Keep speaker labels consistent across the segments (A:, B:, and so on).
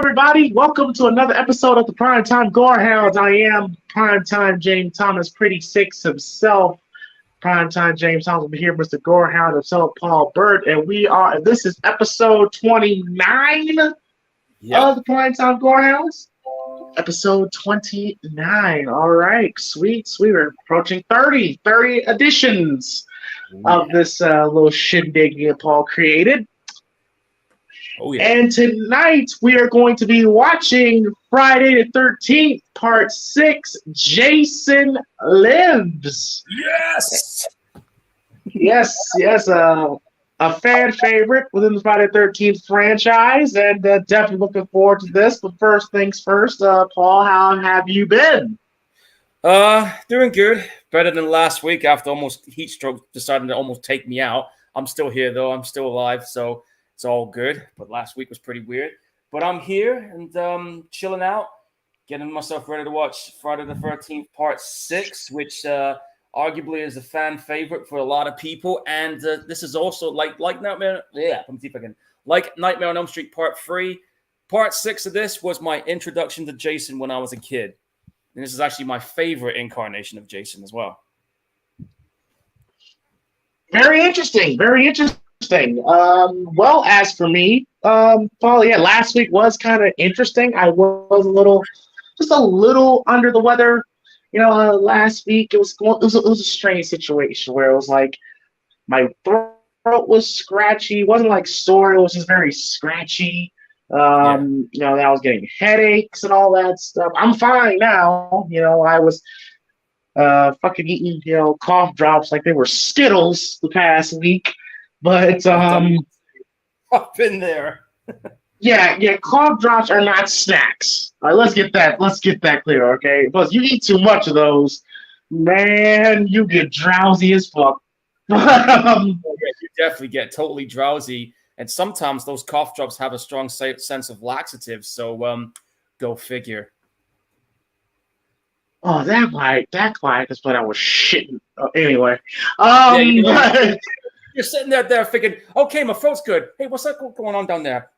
A: everybody. Welcome to another episode of the PrimeTime Gorehounds. I am PrimeTime James Thomas, Pretty Six himself. PrimeTime James Thomas. I'm here, Mr. Gorehound himself, Paul Burt, and this is episode 29 of the PrimeTime Gorehounds. Episode 29. All right, sweet. We're approaching 30 editions of this little shindig that Paul created.
B: Oh, yeah.
A: And tonight we are going to be watching Friday the 13th, Part 6, Jason Lives. Yes. A fan favorite within the Friday the 13th franchise, and definitely looking forward to this. But first things first, Paul, how have you been?
B: Doing good. Better than last week after almost heat stroke deciding to almost take me out. I'm still here, though. I'm still alive, so it's all good, but last week was pretty weird. But I'm here and chilling out, getting myself ready to watch Friday the 13th Part 6, which arguably is a fan favorite for a lot of people. And this is also like Nightmare. Yeah, let me see if I can. Like Nightmare on Elm Street Part 3. Part 6 of this was my introduction to Jason when I was a kid. And this is actually my favorite incarnation of Jason as well.
A: Very interesting. Well, as for me, Paul, last week was kind of interesting. I was a little under the weather. Last week it was a strange situation where it was like my throat was scratchy. It wasn't like sore. It was just very scratchy. I was getting headaches and all that stuff. I'm fine now. I was fucking eating, cough drops like they were Skittles the past week. But
B: I've been there.
A: yeah, cough drops are not snacks. All right, let's get that clear, okay? Because you eat too much of those, man, you get drowsy as fuck.
B: You definitely get totally drowsy, and sometimes those cough drops have a strong sense of laxative. So, go figure.
A: Oh, that might is what I was shitting. Anyway,
B: You're sitting there thinking, okay, my throat's good. Hey, what's that going on down there?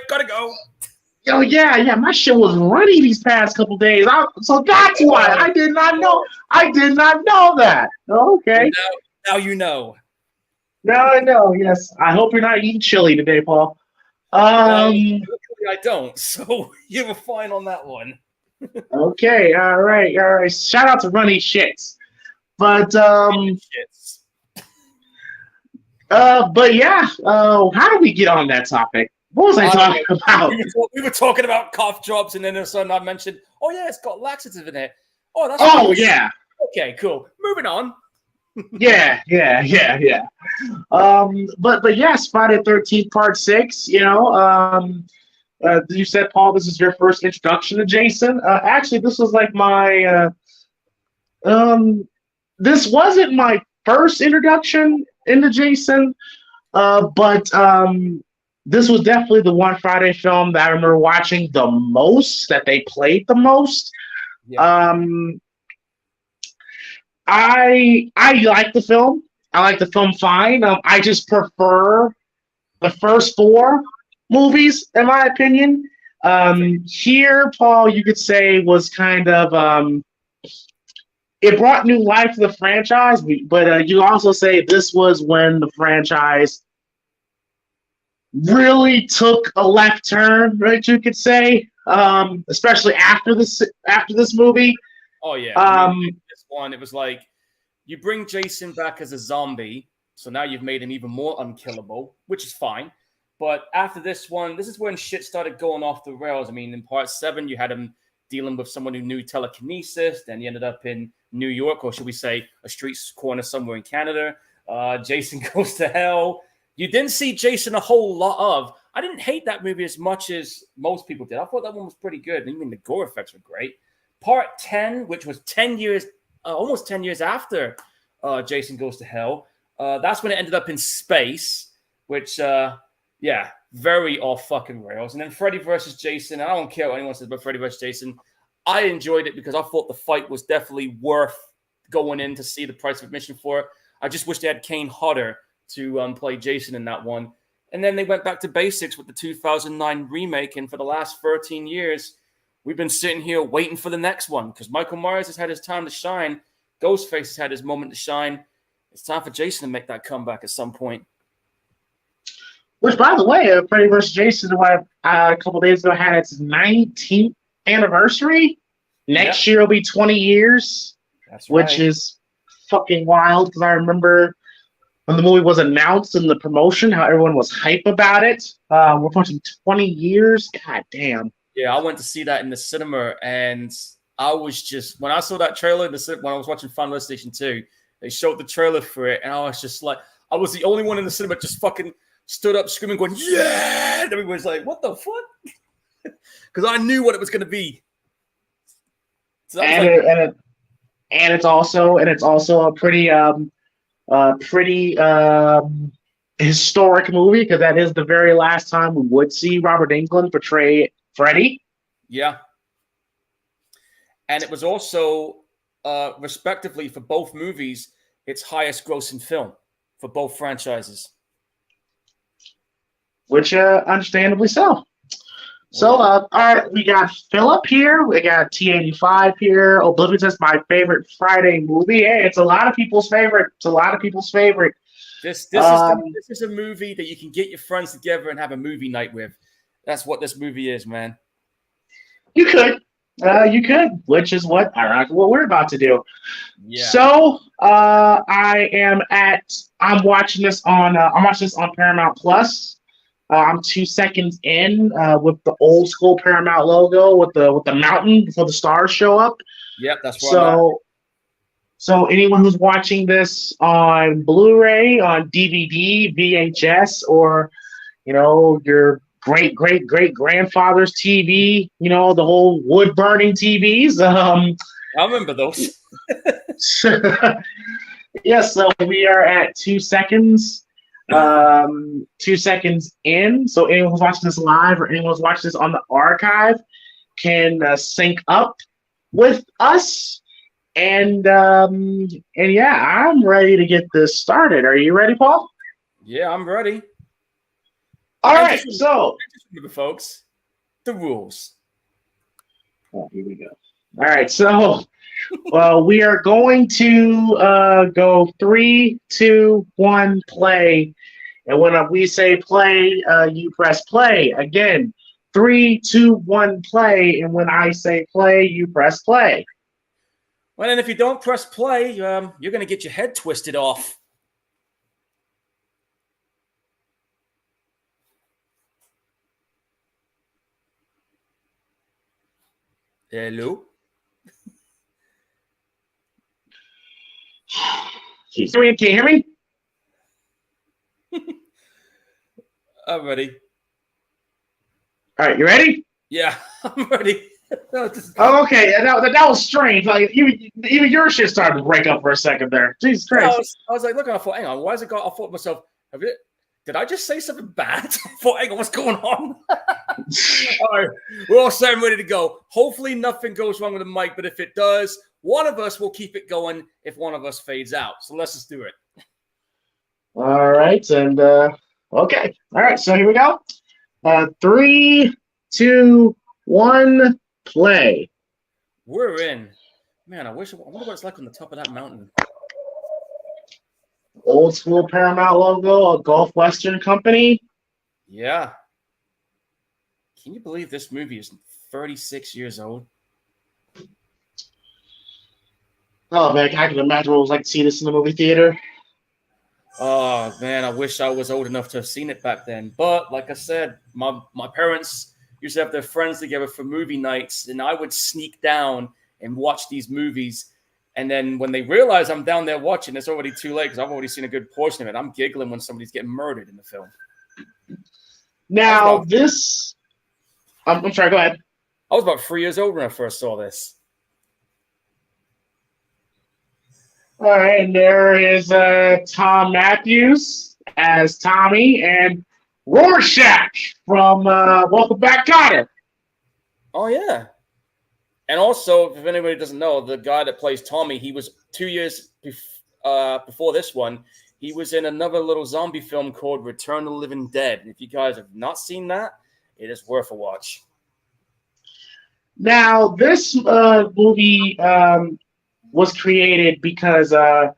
B: Gotta go.
A: Oh, yeah, my shit was runny these past couple days. So that's why I did not know that. Okay.
B: Now you know.
A: Now I know, yes. I hope you're not eating chili today, Paul.
B: I don't, so you were fine on that one.
A: Okay, all right. Shout out to runny shits. But how did we get on that topic? What was I talking about?
B: We were talking about cough drops, and then all of a sudden I mentioned, oh yeah, it's got laxative in it. Oh, that's
A: yeah.
B: Okay, cool. Moving on.
A: Yeah. But yes, Friday the 13th Part 6. You said, Paul, this is your first introduction to Jason. Actually, this was like my this wasn't my first introduction into Jason, but this was definitely the one Friday film that I remember watching the most, that they played the most. Yeah. I like the film. I like the film fine. I just prefer the first 4 movies, in my opinion. Here, Paul, you could say was kind of it brought new life to the franchise, but you also say this was when the franchise really took a left turn, right? You could say, especially after this movie.
B: Oh yeah, this one, it was like you bring Jason back as a zombie, so now you've made him even more unkillable, which is fine. But after this one, this is when shit started going off the rails. I mean, in Part 7, you had him dealing with someone who knew telekinesis. Then he ended up in New York, or should we say a street corner somewhere in Canada. Jason Goes to Hell. You didn't see Jason a whole lot of. I didn't hate that movie as much as most people did. I thought that one was pretty good. Even the gore effects were great. Part 10, which was 10 years, almost 10 years after Jason Goes to Hell. That's when it ended up in space, which, very off fucking rails. And then Freddy versus Jason. I don't care what anyone says about Freddy versus Jason. I enjoyed it because I thought the fight was definitely worth going in to see the price of admission for it. I just wish they had Kane Hodder to play Jason in that one. And then they went back to basics with the 2009 remake. And for the last 13 years, we've been sitting here waiting for the next one because Michael Myers has had his time to shine. Ghostface has had his moment to shine. It's time for Jason to make that comeback at some point.
A: Which, by the way, Freddy vs. Jason, a couple days ago, had its 19th anniversary. Next year will be 20 years.
B: That's
A: which is fucking wild because I remember when the movie was announced in the promotion, how everyone was hype about it. We're pushing 20 years. God damn.
B: Yeah, I went to see that in the cinema, and I was just, when I saw that trailer when I was watching Final Destination 2, they showed the trailer for it, and I was just like, I was the only one in the cinema just fucking stood up screaming, going, yeah! And everybody was like, what the fuck? Because I knew what it was going to be.
A: So and it's also a pretty historic movie because that is the very last time we would see Robert Englund portray Freddy.
B: Yeah. And it was also, respectively, for both movies, its highest grossing film for both franchises.
A: Which, understandably so. So, all right, we got Philip here. We got T85 here. Oblivious is my favorite Friday movie. Hey, it's a lot of people's favorite.
B: This is a movie that you can get your friends together and have a movie night with. That's what this movie is, man.
A: You could, which is what we're about to do.
B: Yeah.
A: So, I'm watching this on Paramount Plus. I'm 2 seconds in with the old school Paramount logo with the mountain before the stars show up.
B: Yep, that's right.
A: So anyone who's watching this on Blu-ray, on DVD, VHS, or your great grandfather's TV, the whole wood burning TVs.
B: I remember those.
A: Yes, so we are at 2 seconds. 2 seconds in, so anyone who's watching this live or anyone who's watching this on the archive can sync up with us, and yeah, I'm ready to get this started. Are you ready, Paul?
B: Yeah, I'm ready.
A: All right, so
B: remember, folks, the rules.
A: Oh, here we go. All right, so we are going to go 3, 2, 1, play. And when we say play, you press play. Again, 3, 2, 1, play. And when I say play, you press play.
B: Well, and if you don't press play, you're going to get your head twisted off. Hello?
A: Can you hear me?
B: I'm ready.
A: All right, you ready?
B: Yeah, I'm ready.
A: Oh, okay. That was strange. Like even your shit started to break up for a second there. Jesus Christ!
B: I was like, look, I thought, hang on, why is it got? I thought to myself, did I just say something bad? I thought, hang on, what's going on? All right, we're all set and ready to go. Hopefully, nothing goes wrong with the mic, but if it does, one of us will keep it going. If one of us fades out, so let's just do it.
A: All right, and okay. All right, so here we go. 3, 2, 1, play.
B: We're in. Man, I wonder what it's like on the top of that mountain.
A: Old school Paramount logo, a Gulf Western company.
B: Yeah. Can you believe this movie is 36 years old?
A: Oh man, I can imagine what it was like to see this in the movie theater.
B: Oh man, I wish I was old enough to have seen it back then. But like I said, my parents used to have their friends together for movie nights, and I would sneak down and watch these movies. And then when they realize I'm down there watching, it's already too late because I've already seen a good portion of it. I'm giggling when somebody's getting murdered in the film.
A: Now I'm sorry, go ahead.
B: I was about 3 years old when I first saw this.
A: All right, and there is Tom Matthews as Tommy and Rorschach from Welcome Back, Kotter.
B: Oh, yeah. And also, if anybody doesn't know, the guy that plays Tommy, he was 2 years before this one. he was in another little zombie film called Return of the Living Dead. If you guys have not seen that, it is worth a watch.
A: Now, this movie was created because Friday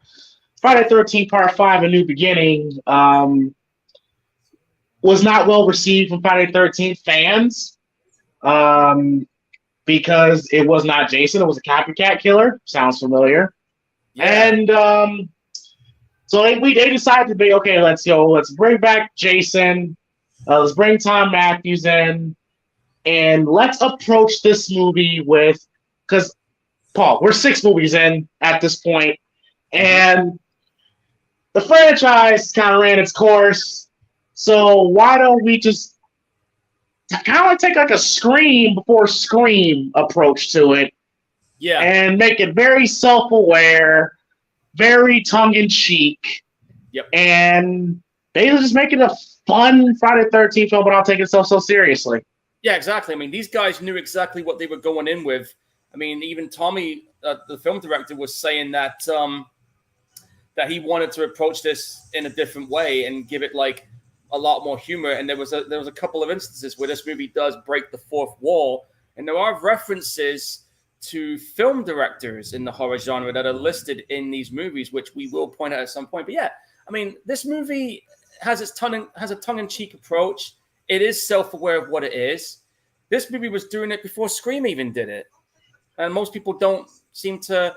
A: the 13th Part 5, A New Beginning, was not well received from Friday the 13th fans because it was not Jason. It was a copycat killer. Sounds familiar. Yeah. And so they decided to be, okay, let's bring back Jason. Let's bring Tom Matthews in. And let's approach this movie with, because, Paul, we're 6 movies in at this point, and the franchise kind of ran its course. So why don't we just kind of like take like a Scream before Scream approach to it, and make it very self-aware, very tongue-in-cheek, and they just make it a fun Friday the 13th film, but not take itself so seriously.
B: Yeah, exactly. I mean, these guys knew exactly what they were going in with. I mean, even Tommy, the film director, was saying that that he wanted to approach this in a different way and give it like a lot more humor. And there was a couple of instances where this movie does break the fourth wall, and there are references to film directors in the horror genre that are listed in these movies, which we will point out at some point. But yeah, I mean, this movie has a tongue-in-cheek approach. It is self-aware of what it is. This movie was doing it before Scream even did it. And most people don't seem to...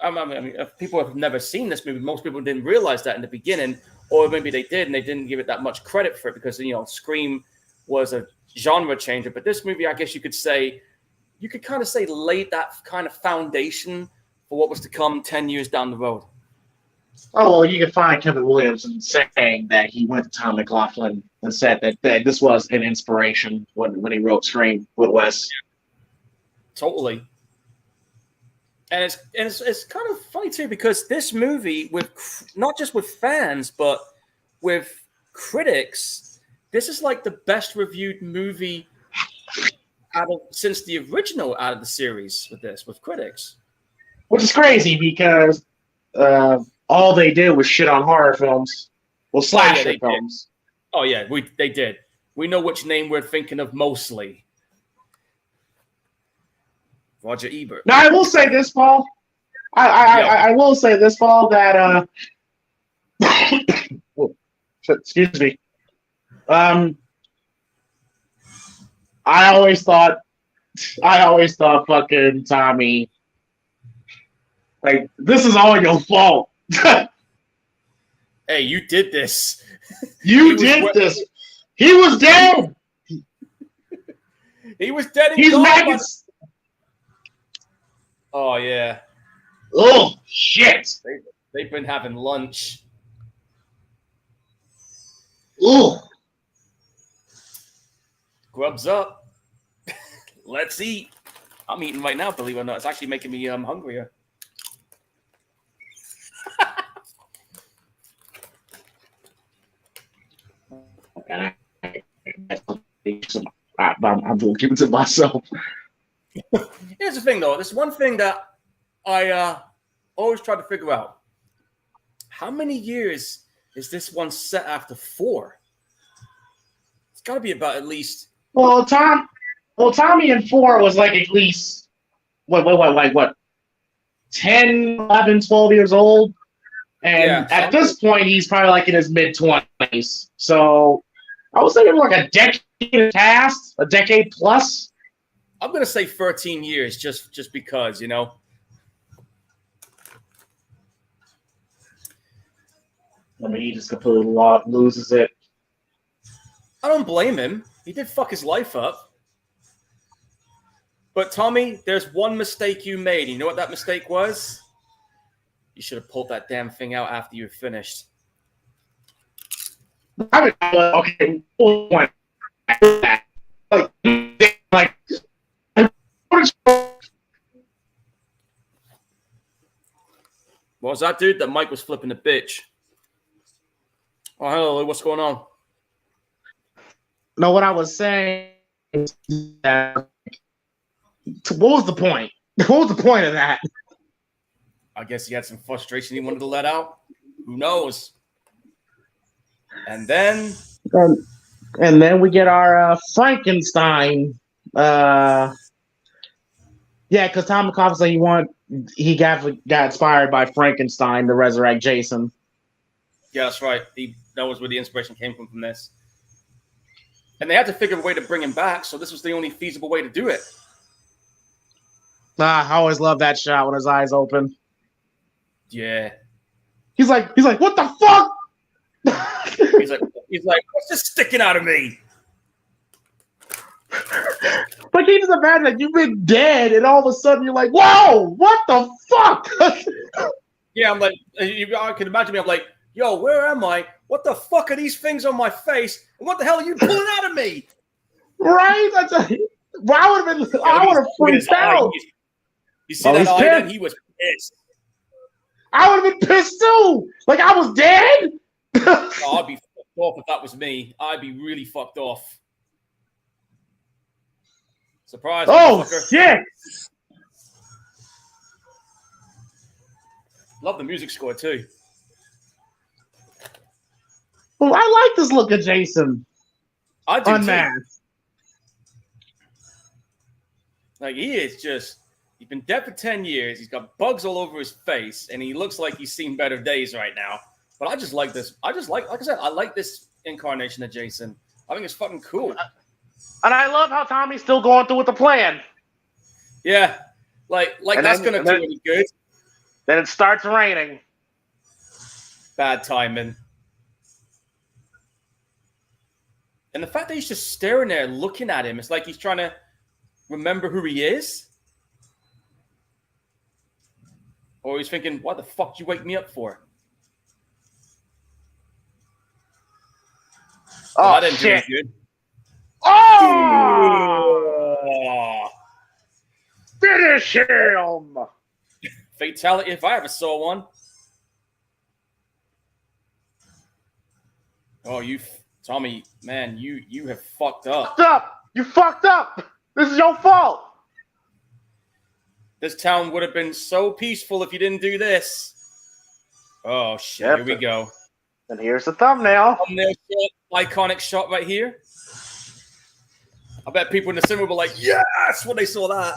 B: I mean, if people have never seen this movie, most people didn't realize that in the beginning, or maybe they did and they didn't give it that much credit for it because, Scream was a genre changer. But this movie, I guess you could kind of say laid that kind of foundation for what was to come 10 years down the road.
A: Oh, well, you can find Kevin Williamson saying that he went to Tom McLaughlin and said that this was an inspiration when he wrote Scream with Wes.
B: Totally. And it's kind of funny, too, because this movie, with not just with fans, but with critics, this is like the best reviewed movie since the original out of the series with critics.
A: Which is crazy because... all they did was shit on horror films. Well, slasher films.
B: Oh, yeah, they did. We know which name we're thinking of mostly. Roger Ebert.
A: Now, I will say this, Paul. I will say this, Paul, that... excuse me. I always thought fucking Tommy... Like, this is all your fault.
B: Hey, you did this.
A: You did this. He was dead.
B: He was dead.
A: He's back.
B: Oh yeah.
A: Oh shit.
B: They've been having lunch.
A: Oh.
B: Grubs up. Let's eat. I'm eating right now. Believe it or not, it's actually making me hungrier.
A: I'm giving it to myself.
B: Here's the thing, though. There's one thing that I always try to figure out. How many years is this one set after 4? It's got to be about at least...
A: Well, Tommy in 4 was like at least, what? 10, 11, 12 years old? And at this point, he's probably like in his mid-20s. So I was thinking like a decade past, a decade plus.
B: I'm going to say 13 years just because, I
A: mean, he just completely loses it.
B: I don't blame him. He did fuck his life up. But Tommy, there's one mistake you made. You know what that mistake was? You should have pulled that damn thing out after you were finished.
A: Okay.
B: What was that, dude? That Mike was flipping the bitch. Oh, hello. What's going on?
A: No, what I was saying is that what was the point? What was the point of that?
B: I guess he had some frustration he wanted to let out. Who knows? And then
A: we get our Frankenstein. Yeah, because Tom McCoff's like he got inspired by Frankenstein to resurrect Jason.
B: Yeah, that's right. That was where the inspiration came from this. And they had to figure a way to bring him back, so this was the only feasible way to do it.
A: I always love that shot when his eyes open.
B: Yeah.
A: He's like, what the fuck?
B: he's like, what's this sticking out of me?
A: But can you just imagine that you've been dead and all of a sudden you're like, whoa, what the fuck?
B: Yeah, I'm like, I can imagine me. I'm like, yo, where am I? What the fuck are these things on my face? And what the hell are you pulling out of me?
A: Right? I would have freaked out.
B: You see that eye then? He was pissed.
A: I would have been pissed too. Like I was dead.
B: I'd be fucked off if that was me. I'd be really fucked off. Surprise!
A: Oh shit!
B: Love the music score too.
A: Well, I like this look of Jason.
B: I do
A: unmasked.
B: Too. Like he is just. He's been dead for 10 years. He's got bugs all over his face, and he looks like he's seen better days right now. But I just like this. Like I said, I like this incarnation of Jason. I think it's fucking cool.
A: And I love how Tommy's still going through with the plan.
B: Yeah. Like that's going to do any good.
A: Then it starts raining.
B: Bad timing. And the fact that he's just staring there looking at him, it's like he's trying to remember who he is. Or he's thinking, what the fuck did you wake me up for?
A: Oh,
B: that didn't
A: shit.
B: do any good.
A: Oh! Finish him!
B: Fatality if I ever saw one. Oh, Tommy, man, you have fucked up.
A: You fucked up! This is your fault!
B: This town would have been so peaceful if you didn't do this. Oh, shit.
A: Yep.
B: Here we go.
A: And here's the thumbnail.
B: Thumbnail shot, iconic shot right here. I bet people in the cinema were like, yes, when they saw that.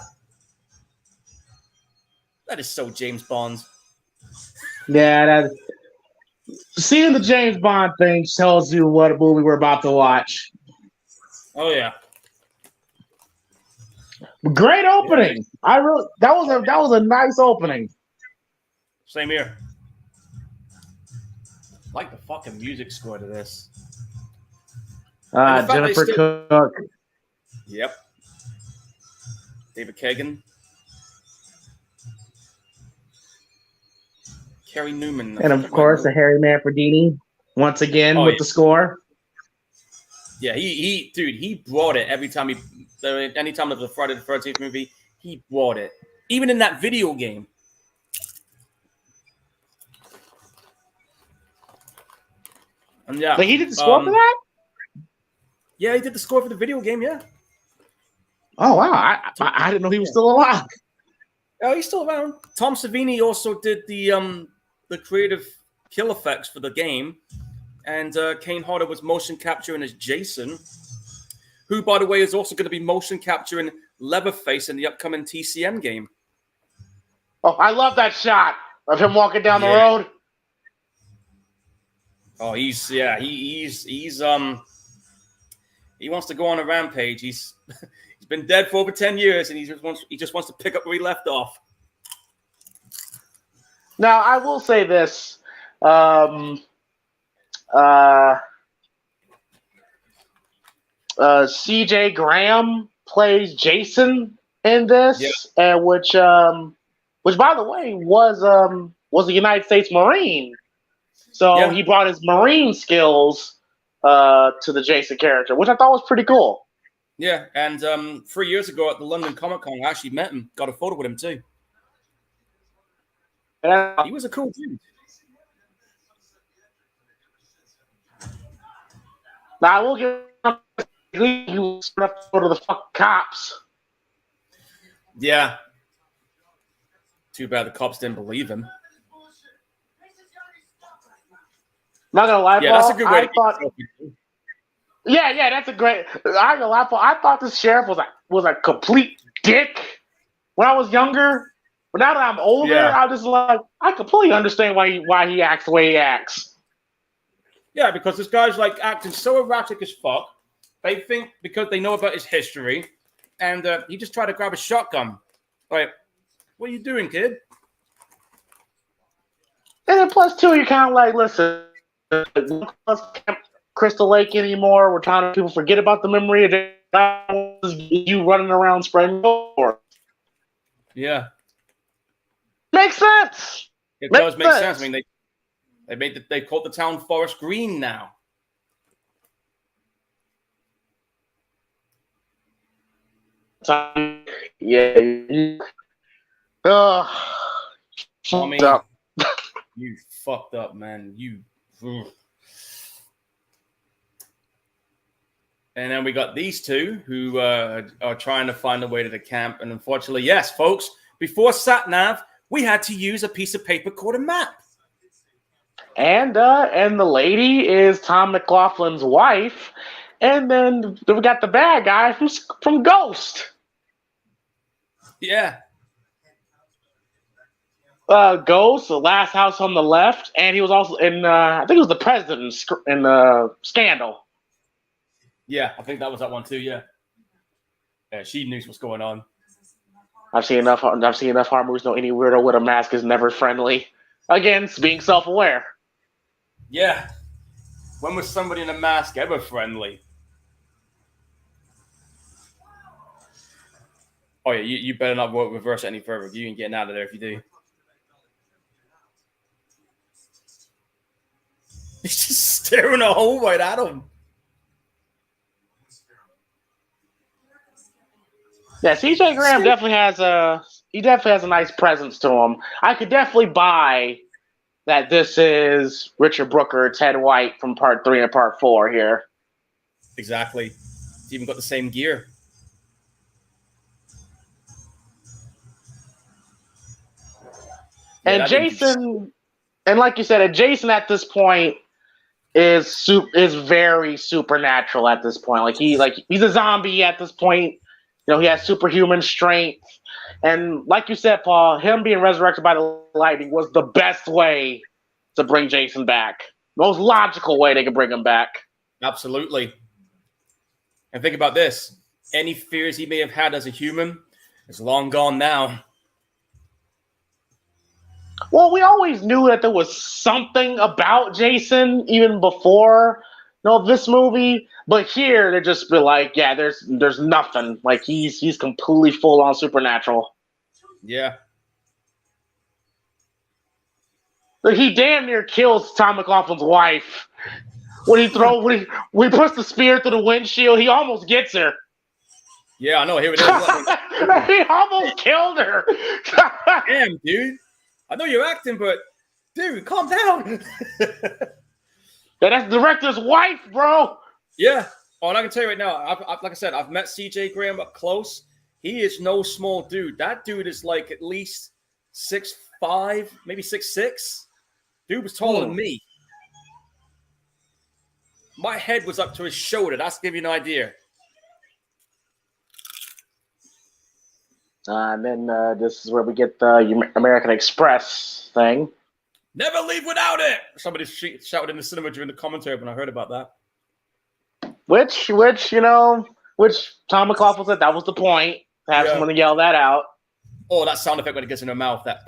B: That is so James Bond.
A: Yeah, seeing the James Bond thing tells you what a movie we're about to watch.
B: Oh, yeah.
A: Great opening. That was a nice opening.
B: Same here. I like the fucking music score to this.
A: Jennifer Cook.
B: Yep. David Kagan. Kerry Newman.
A: And of course, the Harry Manfredini once again with the score.
B: Yeah, he brought it every time anytime there was a Friday the 13th movie, he brought it. Even in that video game. And yeah.
A: Like he did the score for that?
B: Yeah, he did the score for the video game, yeah.
A: Oh wow. I didn't know he was still alive.
B: Oh, he's still around. Tom Savini also did the creative kill effects for the game. And Kane Hodder was motion capturing as Jason, who, by the way, is also going to be motion capturing Leatherface in the upcoming TCM game.
A: Oh, I love that shot of him walking down the road.
B: Oh, he wants to go on a rampage. He's been dead for over 10 years, and he just wants to pick up where he left off.
A: Now, I will say this. CJ Graham plays Jason in this, and which by the way was a United States Marine. So he brought his Marine skills to the Jason character, which I thought was pretty cool.
B: Yeah, and 3 years ago at the London Comic Con, I actually met him, got a photo with him too. He was a cool dude.
A: Now I will give he was enough to go to the fuck cops.
B: Yeah. Too bad the cops didn't believe him.
A: Not gonna lie,
B: Yeah,
A: Paul.
B: that's a good way
A: I
B: to get
A: thought.
B: yourself in.
A: Yeah, that's a great. I ain't gonna lie, Paul. I thought the sheriff was a complete dick when I was younger. But now that I'm older,
B: Yeah.
A: I'm just like I completely understand why he acts the way he acts.
B: Yeah, because this guy's like acting so erratic as fuck. They think because they know about his history, and he just tried to grab a shotgun. Like, what are you doing, kid?
A: And then plus two, you're kind of like, listen, Crystal Lake anymore. We're trying to people forget about the memory of you running around spreading gore.
B: Yeah,
A: Makes sense.
B: it
A: Makes
B: does make sense. I
A: sense.
B: mean, they called the town Forest Green now.
A: Yeah. Ugh.
B: Tommy, you fucked up, man. Ugh. And then we got these two who are trying to find a way to the camp. And unfortunately, yes, folks, before SatNav, we had to use a piece of paper called a map.
A: And the lady is Tom McLaughlin's wife, and then we got the bad guy from Ghost.
B: Yeah.
A: Ghost, the last house on the left, and he was also in. I think he was the president in Scandal.
B: Yeah, I think that was that one too. Yeah. Yeah, she knew what's going on.
A: I've seen enough horror movies to know any weirdo with a mask is never friendly. Again, it's being self-aware.
B: Yeah. When was somebody in a mask ever friendly? Oh, yeah, you better not reverse it any further. You ain't getting out of there if you do. He's just staring a hole right at him.
A: Yeah, CJ Graham definitely has a nice presence to him. I could definitely buy that this is Richard Brooker, Ted White from Part 3 and Part 4 here.
B: Exactly. He's even got the same gear.
A: And Jason, and like you said, Jason at this point is very supernatural at this point. He's a zombie at this point. You know, he has superhuman strength. And like you said, Paul, him being resurrected by the lightning was the best way to bring Jason back. Most logical way they could bring him back.
B: Absolutely. And think about this. Any fears he may have had as a human is long gone now.
A: Well, we always knew that there was something about Jason even before this movie. But here they're just be like, yeah, there's nothing. Like he's completely full on supernatural.
B: Yeah.
A: Like he damn near kills Tom McLaughlin's wife. When he puts the spear through the windshield, he almost gets her.
B: Yeah, I know. Here it is.
A: He almost killed her.
B: Damn, dude. I know you're acting, but dude, calm down.
A: Yeah, that's the director's wife, bro.
B: Yeah. Oh, and I can tell you right now, like I said, I've met CJ Graham up close. He is no small dude. That dude is like at least 6'5", maybe 6'6". Dude was taller than me. My head was up to his shoulder. That's to give you an idea.
A: And then this is where we get the American Express thing.
B: Never leave without it. Somebody shouted in the cinema during the commentary when I heard about that.
A: Which Tom McLaughlin said that was the point. To have someone to yell that out.
B: Oh, that sound effect when it gets in her mouth. That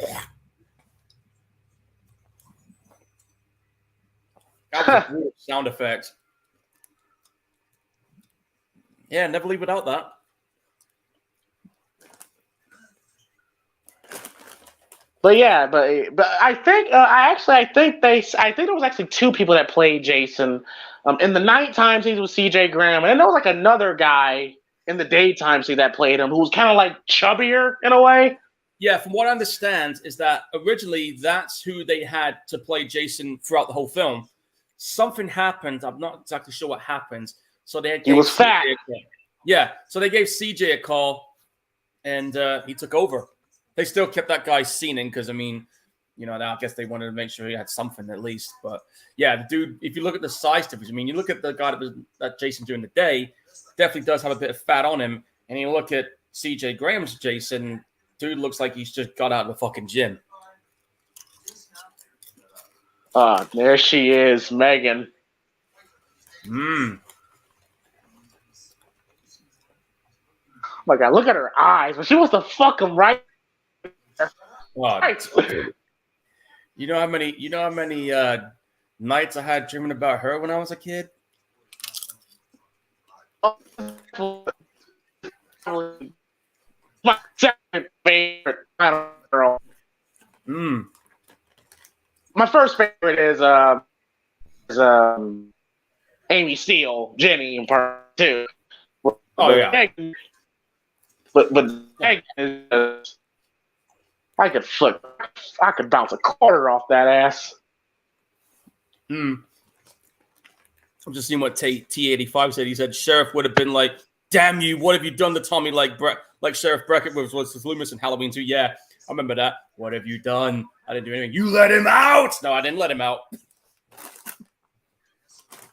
B: was a brutal sound effect. Yeah, never leave without that.
A: But yeah, but I think I think there was actually two people that played Jason. In the nighttime scenes with CJ Graham, and then there was like another guy in the daytime scene that played him who was kind of like chubbier in a way.
B: Yeah, from what I understand is that originally that's who they had to play Jason throughout the whole film. Something happened. I'm not exactly sure what happened. So he
A: was fat.
B: Yeah, so they gave CJ a call, and he took over. They still kept that guy scening because, I mean, You know, I guess they wanted to make sure he had something at least. But yeah, the dude, if you look at the size difference, I mean, you look at the guy that Jason during the day, definitely does have a bit of fat on him. And you look at CJ Graham's Jason, dude looks like he's just got out of the fucking gym.
A: There she is, Megan.
B: Oh
A: my God, look at her eyes. But she wants to fuck him right.
B: Right. You know how many nights I had dreaming about her when I was a kid?
A: My second favorite girl. My first favorite is Amy Steele, Jenny in part 2.
B: Yeah.
A: But I could bounce a quarter off that ass.
B: I'm just seeing what T85 said. He said Sheriff would have been like, "Damn you! What have you done to Tommy?" Like Sheriff Brackett was Loomis in Halloween 2. Yeah, I remember that. What have you done? I didn't do anything. You let him out. No, I didn't let him out.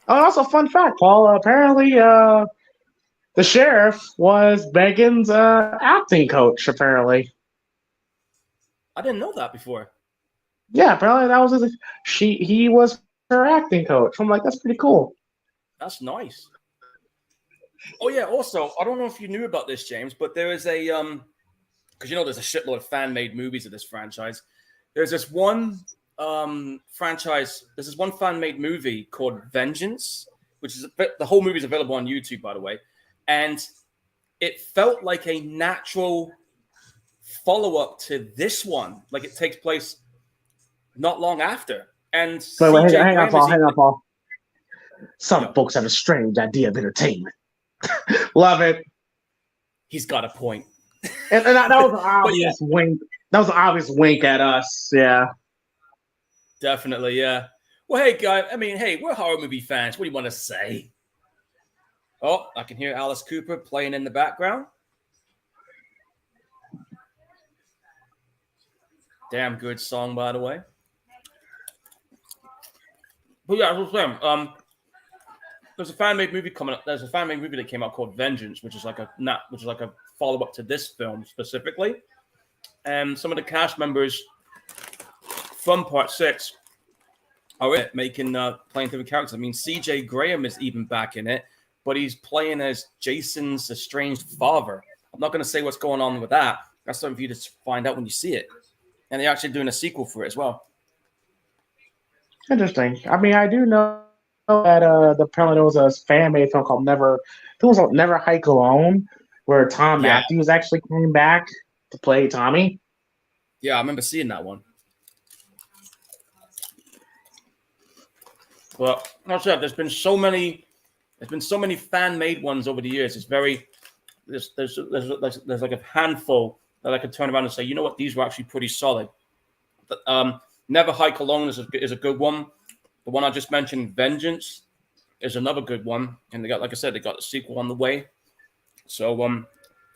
A: Oh, that's a fun fact, Paul. Apparently, the sheriff was Megan's acting coach. Apparently,
B: I didn't know that before.
A: Yeah, apparently that was he was her acting coach. I'm like, that's pretty cool.
B: That's nice. Oh yeah. Also, I don't know if you knew about this, James, but there is a because there's a shitload of fan-made movies of this franchise. There's this one franchise. There's this one fan-made movie called Vengeance, which is the whole movie is available on YouTube, by the way, and it felt like a natural follow-up to this one. Like it takes place not long after. And
A: wait, hang on, Paul. Some folks have a strange idea of entertainment. Love it.
B: He's got a point.
A: And that was an obvious wink. That was an obvious wink at us. Yeah.
B: Definitely, yeah. Well, hey, guys. I mean, hey, we're horror movie fans. What do you want to say? Oh, I can hear Alice Cooper playing in the background. Damn good song, by the way. But yeah, I was saying, there's a fan-made movie coming up. There's a fan-made movie that came out called Vengeance, which is like a follow-up to this film specifically. And some of the cast members from Part 6 are playing different characters. I mean, CJ Graham is even back in it, but he's playing as Jason's estranged father. I'm not going to say what's going on with that. That's something for you to find out when you see it. And they're actually doing a sequel for it as well.
A: Interesting. I mean, I do know that apparently there was a fan-made film called Never Hike Alone, where Tom Matthews actually came back to play Tommy.
B: Yeah, I remember seeing that one. Well, there's been so many fan-made ones over the years. It's very there's like a handful that I could turn around and say, you know what, these were actually pretty solid. Never Hike Alone is a good one. The one I just mentioned, Vengeance, is another good one. And they got the sequel on the way. So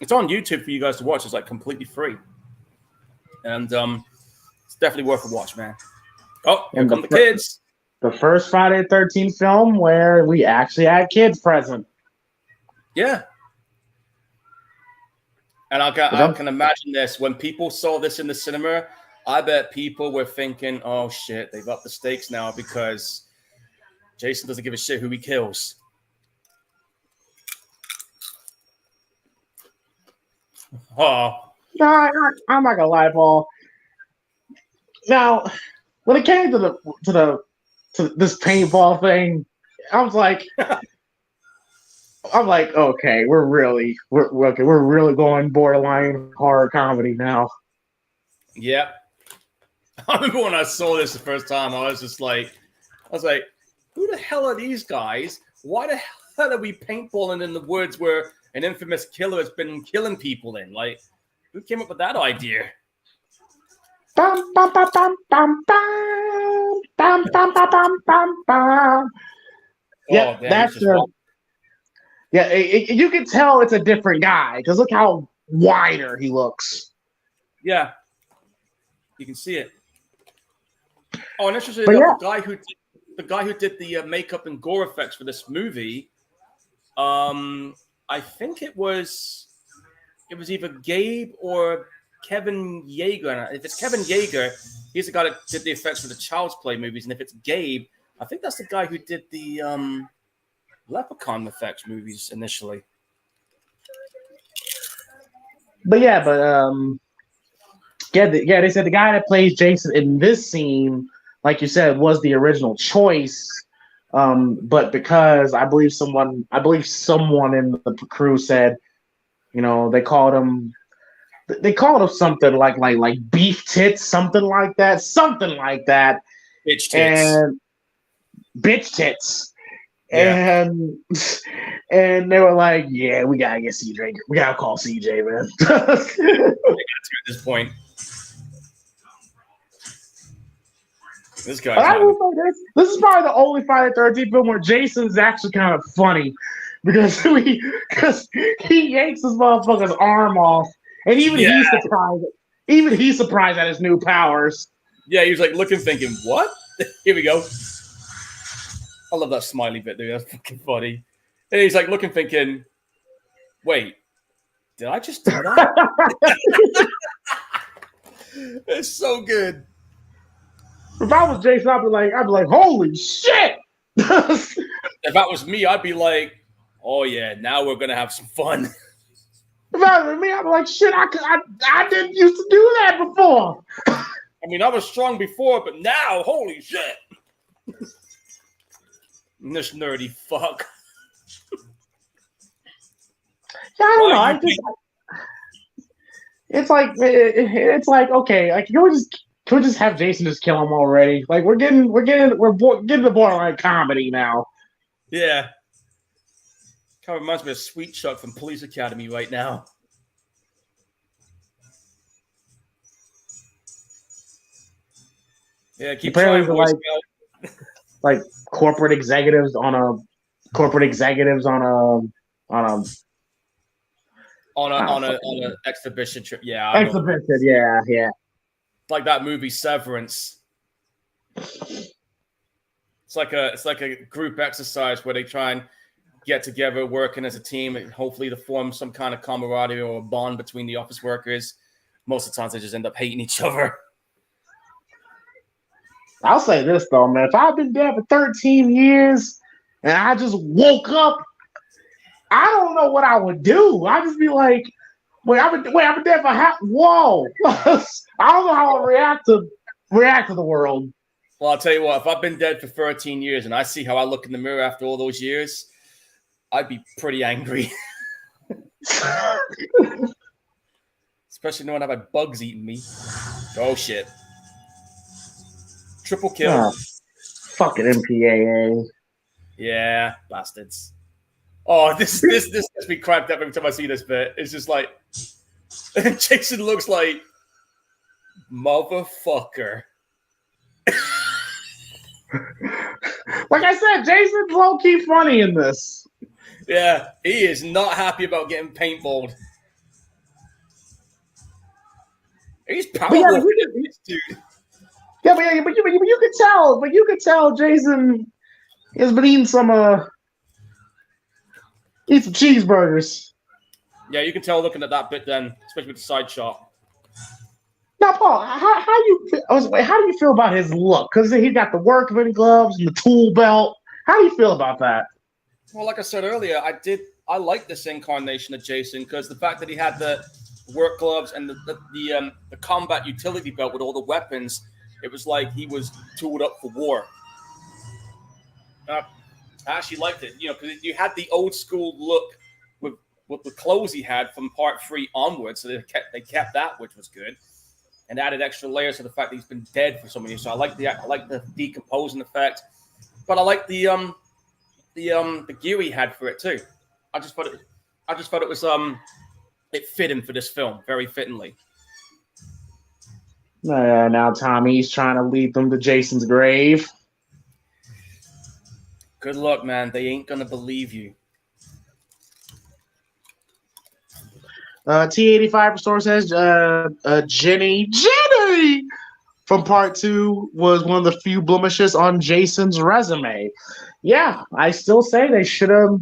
B: it's on YouTube for you guys to watch. It's like completely free. And it's definitely worth a watch, man. Oh, here come the kids.
A: The first Friday the 13th film where we actually had kids present.
B: Yeah. And I can imagine this. When people saw this in the cinema, I bet people were thinking, oh, shit, they've upped the stakes now because Jason doesn't give a shit who he kills. Oh.
A: No, I'm not gonna lie, Paul. Now, when it came to this paintball thing, I was like, okay, we're really going borderline horror comedy now.
B: Yeah. I remember when I saw this the first time, I was like, who the hell are these guys? Why the hell are we paintballing in the woods where an infamous killer has been killing people in? Like, who came up with that idea?
A: Bum, bum, bum, bum, bum, bum, bum, bum, bum, bum, bum, bum. Yeah, that's you can tell it's a different guy because look how wider he looks.
B: Yeah, you can see it. Oh, and interestingly
A: But
B: enough,
A: yeah,
B: the guy who did the makeup and gore effects for this movie, I think it was either Gabe or Kevin Yeager. And if it's Kevin Yeager, he's the guy that did the effects for the Child's Play movies. And if it's Gabe, I think that's the guy who did the Leprechaun effects movies initially.
A: but yeah, they said the guy that plays Jason in this scene, like you said, was the original choice. But because I believe someone in the crew said, they called him something like beef tits, something like that,
B: Bitch tits.
A: and bitch tits.
B: Yeah.
A: And they were like, yeah, we gotta get CJ. We gotta call CJ, man.
B: At this point. This guy's
A: this is probably the only Friday the 13th film where Jason's actually kind of funny because he yanks his motherfucker's arm off, and even he's surprised at his new powers.
B: Yeah, he was like looking, thinking, "What?" Here we go. I love that smiley bit, dude. That's fucking funny. And he's like looking, thinking, "Wait, did I just do that?" It's so good.
A: If I was Jason, I'd be like, holy shit!
B: If that was me, I'd be like, oh yeah, now we're gonna have some fun.
A: If that was me, I'd be like, shit, I didn't used to do that before.
B: I mean, I was strong before, but now, holy shit. This nerdy fuck.
A: Yeah, I don't know. It's like okay, like can we just have Jason just kill him already? Like we're getting the borderline comedy now.
B: Yeah. Kind of reminds me of Sweet Chuck from Police Academy right now. Yeah, keep trying, boys.
A: Like corporate executives on an
B: exhibition trip. Yeah.
A: Exhibition, yeah.
B: Like that movie Severance. It's like a group exercise where they try and get together, working as a team, and hopefully to form some kind of camaraderie or a bond between the office workers. Most of the times they just end up hating each other.
A: I'll say this though, man. If I've been dead for 13 years and I just woke up, I don't know what I would do. I'd just be like, I've been dead for whoa. I don't know how I'll react to the world.
B: Well, I'll tell you what, if I've been dead for 13 years and I see how I look in the mirror after all those years, I'd be pretty angry. Especially knowing I've had bugs eating me. Oh, shit. Triple kill.
A: Oh, fucking MPAA.
B: Yeah, bastards. Oh, this gets me cracked up every time I see this bit. It's just like Jason looks like motherfucker.
A: Like I said, Jason's low-key funny in this.
B: Yeah, he is not happy about getting paintballed. He's powerful, dude.
A: Yeah, but you could tell Jason has been eating some cheeseburgers.
B: Yeah, you can tell looking at that bit then, especially with the side shot.
A: Now, Paul, how do you feel about his look? Because he got the workman gloves and the tool belt. How do you feel about that?
B: Well, like I said earlier, I like this incarnation of Jason because the fact that he had the work gloves and the combat utility belt with all the weapons, it was like he was tooled up for war. I actually liked it, because you had the old school look with the clothes he had from part 3 onwards, so they kept that, which was good, and added extra layers to the fact that he's been dead for so many years. So I like the decomposing effect, but I like the gear he had for it too. I just thought it was it fit him for this film very fittingly.
A: Now Tommy's trying to lead them to Jason's grave.
B: Good luck, man. They ain't gonna believe you.
A: T85 Restore says, Jenny. from part 2 was one of the few blemishes on Jason's resume. Yeah, I still say they should have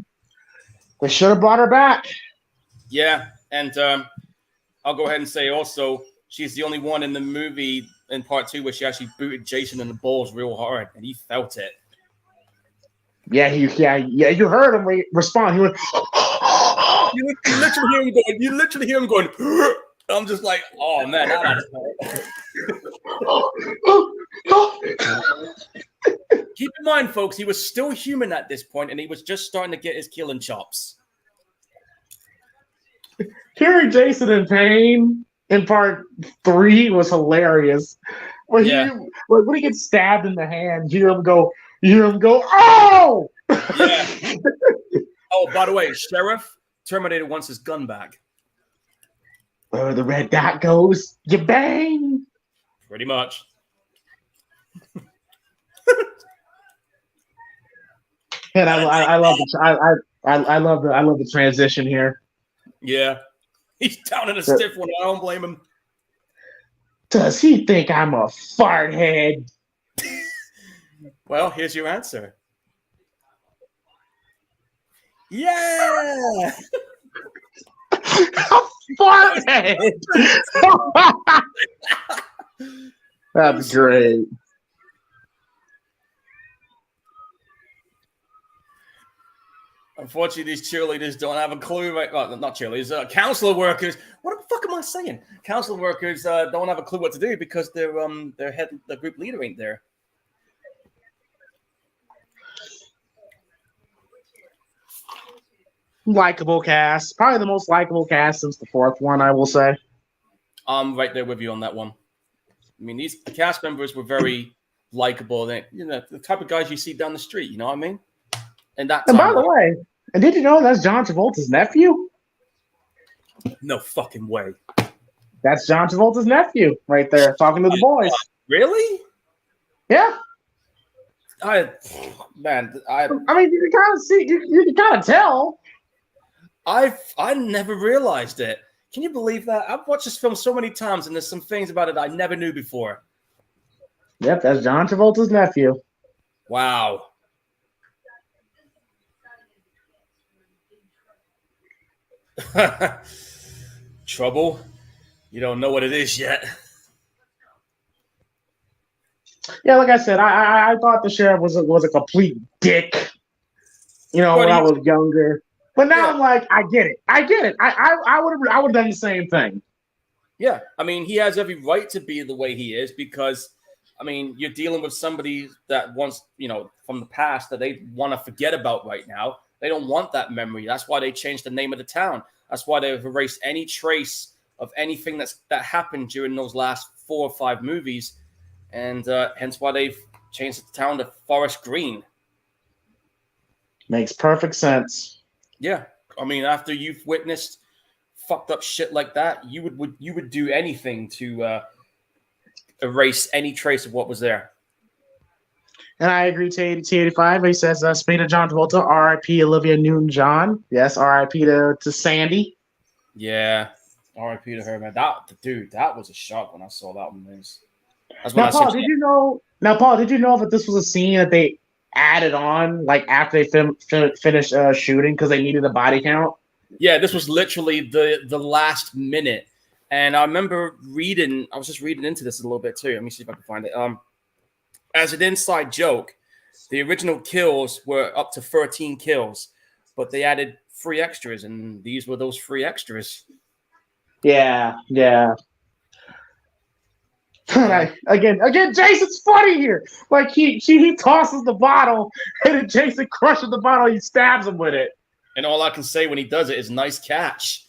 A: brought her back.
B: Yeah, and I'll go ahead and say also she's the only one in the movie in part 2 where she actually booted Jason in the balls real hard, and he felt it.
A: Yeah, you heard him respond. He went.
B: You literally hear him going. I'm just like, oh man, that Keep in mind, folks, he was still human at this point, and he was just starting to get his killing chops.
A: Hearing Jason in pain in part 3 was hilarious. When he gets stabbed in the hand, you hear him go, oh!
B: Yeah. Oh, by the way, Sheriff, Terminator wants his gun back.
A: Where the red dot goes, you bang.
B: Pretty much.
A: And I love the transition here.
B: Yeah, he's down in a stiff one. I don't blame him.
A: Does he think I'm a fart head?
B: Well, here's your answer. Yeah.
A: Fart head. That's great.
B: Unfortunately, these cheerleaders don't have a clue. Right? Well, not cheerleaders. Counselor workers. What the fuck am I saying? Counselor workers don't have a clue what to do because their group leader ain't there.
A: Likeable cast. Probably the most likable cast since the 4th one, I will say.
B: I'm right there with you on that one. I mean, the cast members were very likable. They, the type of guys you see down the street. You know what I mean? And by
A: the way, did you know that's John Travolta's nephew?
B: No fucking way.
A: That's John Travolta's nephew right there, talking to the boys.
B: Really?
A: Yeah.
B: I
A: mean, you can kind of see, you can kind of tell.
B: I never realized it. Can you believe that? I've watched this film so many times, and there's some things about it I never knew before.
A: Yep, that's John Travolta's nephew.
B: Wow. Trouble? You don't know what it is yet.
A: Yeah, like I said, I thought the sheriff was a complete dick. When I was younger. But now I'm like, I get it. I would have done the same thing.
B: Yeah, I mean, he has every right to be the way he is because, I mean, you're dealing with somebody that wants, from the past that they want to forget about right now. They don't want that memory. That's why they changed the name of the town. That's why they've erased any trace of anything that happened during those last 4 or 5 movies, and hence why they've changed the town to Forest Green.
A: Makes perfect sense.
B: Yeah, I mean, after you've witnessed fucked up shit like that, you would do anything to erase any trace of what was there.
A: And I agree to T85. He says, speaking of John Travolta, R.I.P. Olivia Newton-John. Yes, R.I.P. to Sandy.
B: Yeah, R.I.P. to her, man. That was a shock when I saw that one.
A: Paul, did you know that this was a scene that they added on, like, after they finished shooting because they needed a body count?
B: Yeah, this was literally the last minute. And I remember I was just reading into this a little bit too. Let me see if I can find it. As an inside joke, the original kills were up to 13 kills, but they added 3 extras, and these were those 3 extras.
A: Yeah. Again, Jason's funny here. Like he tosses the bottle, and then Jason crushes the bottle. He stabs him with it.
B: And all I can say when he does it is nice catch.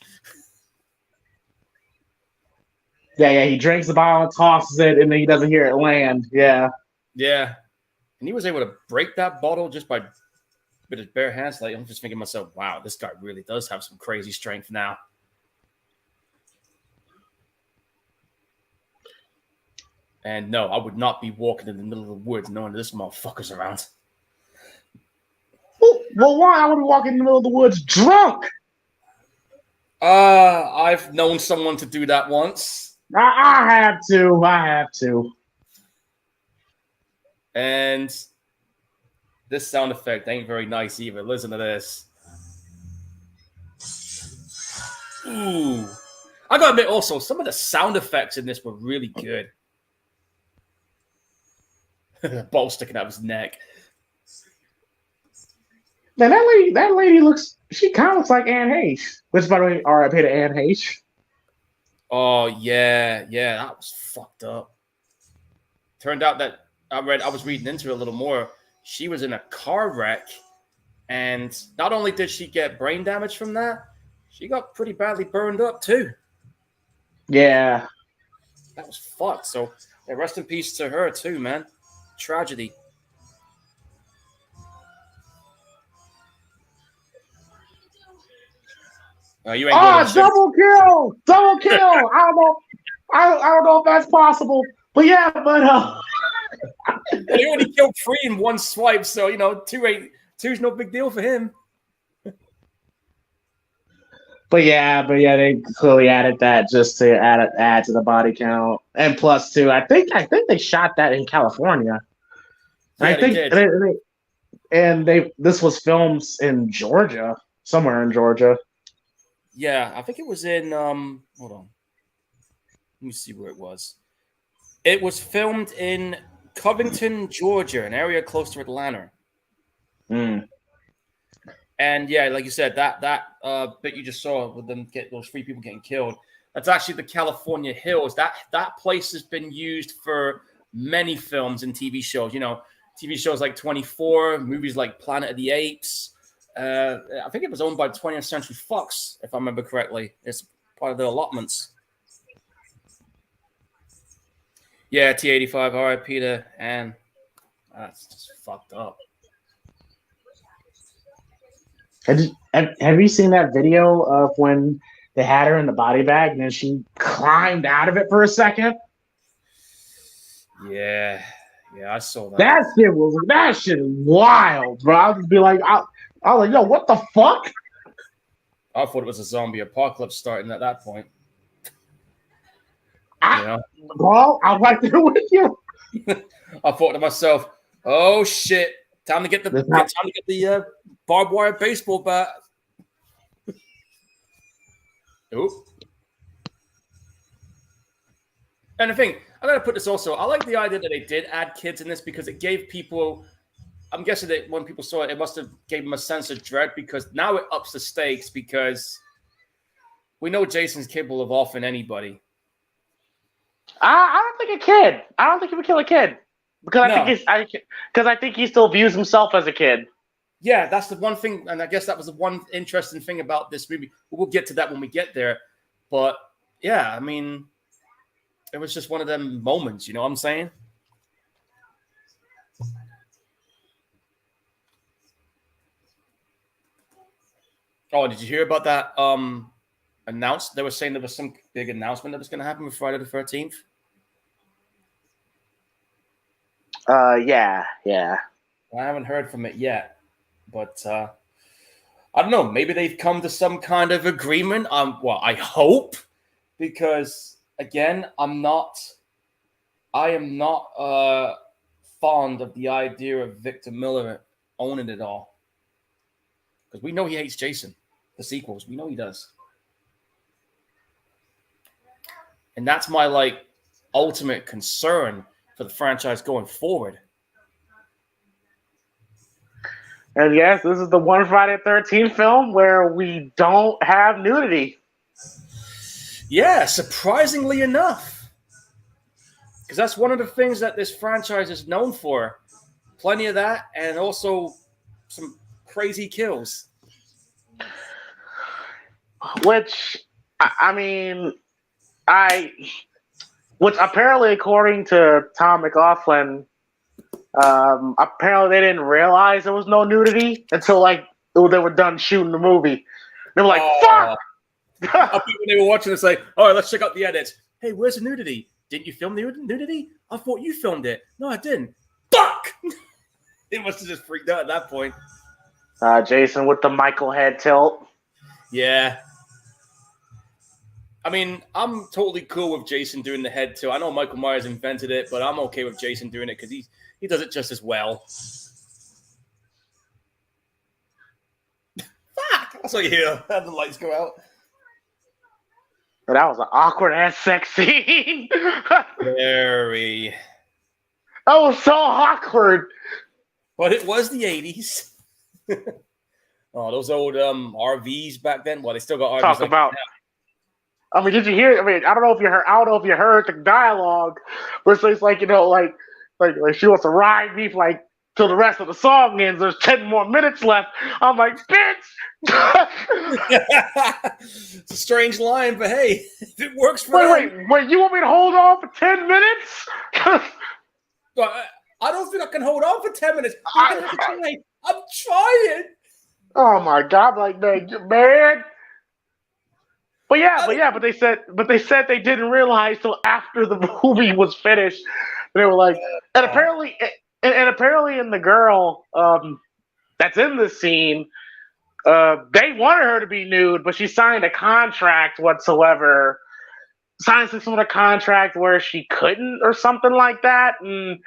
A: Yeah. He drinks the bottle and tosses it, and then he doesn't hear it land. Yeah.
B: Yeah. And he was able to break that bottle just with his bare hands. Like, I'm just thinking to myself, wow, this guy really does have some crazy strength now. And no, I would not be walking in the middle of the woods knowing this motherfucker's around.
A: Well, why? I would be walking in the middle of the woods drunk.
B: I've known someone to do that once.
A: I have to.
B: And this sound effect ain't very nice either. Listen to this. Ooh. I gotta admit also, some of the sound effects in this were really good. Ball sticking out of his neck.
A: Now that lady looks. She kind of looks like Anne Hayes. Which, by the way, R.I.P. to Anne Hayes.
B: Oh yeah, that was fucked up. Turned out that I was reading into it a little more. She was in a car wreck, and not only did she get brain damage from that, she got pretty badly burned up too.
A: Yeah.
B: That was fucked. So yeah, rest in peace to her too, man. Tragedy. You ain't going to the
A: double kill! Double kill! I don't know if that's possible. But yeah,
B: he only killed 3 in one swipe, so two's no big deal for him.
A: But yeah, they clearly added that just to add to the body count. And plus too, I think they shot that in California.
B: Yeah,
A: I think this was filmed in Georgia, somewhere in Georgia.
B: Yeah, I think it was in hold on. Let me see where it was. It was filmed in Covington, Georgia, an area close to Atlanta.
A: Mm.
B: And yeah, like you said, that bit you just saw with them get those 3 people getting killed, that's actually the California Hills. That place has been used for many films and TV shows. TV shows like 24, movies like Planet of the Apes. I think it was owned by 20th Century Fox, if I remember correctly. It's part of their allotments. Yeah, T85, RIP to Anne. That's just fucked up.
A: Have you seen that video of when they had her in the body bag and then she climbed out of it for a second?
B: Yeah, I saw that.
A: That shit is wild, bro. I'll just be like, I was like, yo, what the fuck?
B: I thought it was a zombie apocalypse starting at that point.
A: Bro, I'm right there with you.
B: I thought to myself, oh shit, time to get the barbed wire baseball bat. Oop. And the thing, I gotta put this also, I like the idea that they did add kids in this because it gave people, I'm guessing that when people saw it, it must have gave them a sense of dread because now it ups the stakes because we know Jason's capable of offing anybody.
A: I don't think a kid. I don't think he would kill a kid because I think he still views himself as a kid.
B: Yeah, that's the one thing, and I guess that was the one interesting thing about this movie. We'll get to that when we get there, but yeah, I mean, it was just one of them moments. You know what I'm saying? Oh, did you hear about that? They were saying there was some big announcement that was going to happen with Friday the 13th.
A: Yeah.
B: I haven't heard from it yet, but I don't know. Maybe they've come to some kind of agreement. Well, I hope, because again, I am not fond of the idea of Victor Miller owning it all, because we know he hates Jason. The sequels, we know he does. And that's my ultimate concern for the franchise going forward.
A: And yes, this is the one Friday the 13th film where we don't have nudity.
B: Yeah, surprisingly enough. Because that's one of the things that this franchise is known for. Plenty of that, and also some crazy kills.
A: Which apparently, according to Tom McLaughlin, apparently they didn't realize there was no nudity until they were done shooting the movie. They were like, "Fuck!"
B: I think when they were watching, it's like, "All right, let's check out the edits." Hey, where's the nudity? Didn't you film the nudity? I thought you filmed it. No, I didn't. Fuck! They must have just freaked out at that point.
A: Jason with the Michael head tilt.
B: Yeah. I mean, I'm totally cool with Jason doing the head tilt. I know Michael Myers invented it, but I'm okay with Jason doing it because he's He does it just as well. Fuck! That's what you hear. Have the lights go out.
A: But that was an awkward ass sex scene.
B: Very.
A: That was so awkward.
B: But it was the 80s. Oh, those old RVs back then. Well, they still got RVs.
A: Talk
B: like
A: about.
B: now.
A: I mean, did you hear? I mean, I don't know if you heard the dialogue, where it's like like she wants to ride me like till the rest of the song ends. There's 10 more minutes left. I'm like, bitch.
B: It's a strange line, but hey, if it works for them.
A: Wait! You want me to hold on for 10 minutes?
B: I don't think I can hold on for 10 minutes. I'm trying.
A: Oh my god! Like, man. But they said they didn't realize till after the movie was finished. They were like, and apparently in the girl that's in the scene, they wanted her to be nude, but she signed a contract whatsoever. Signed some sort of contract where she couldn't or something like that. And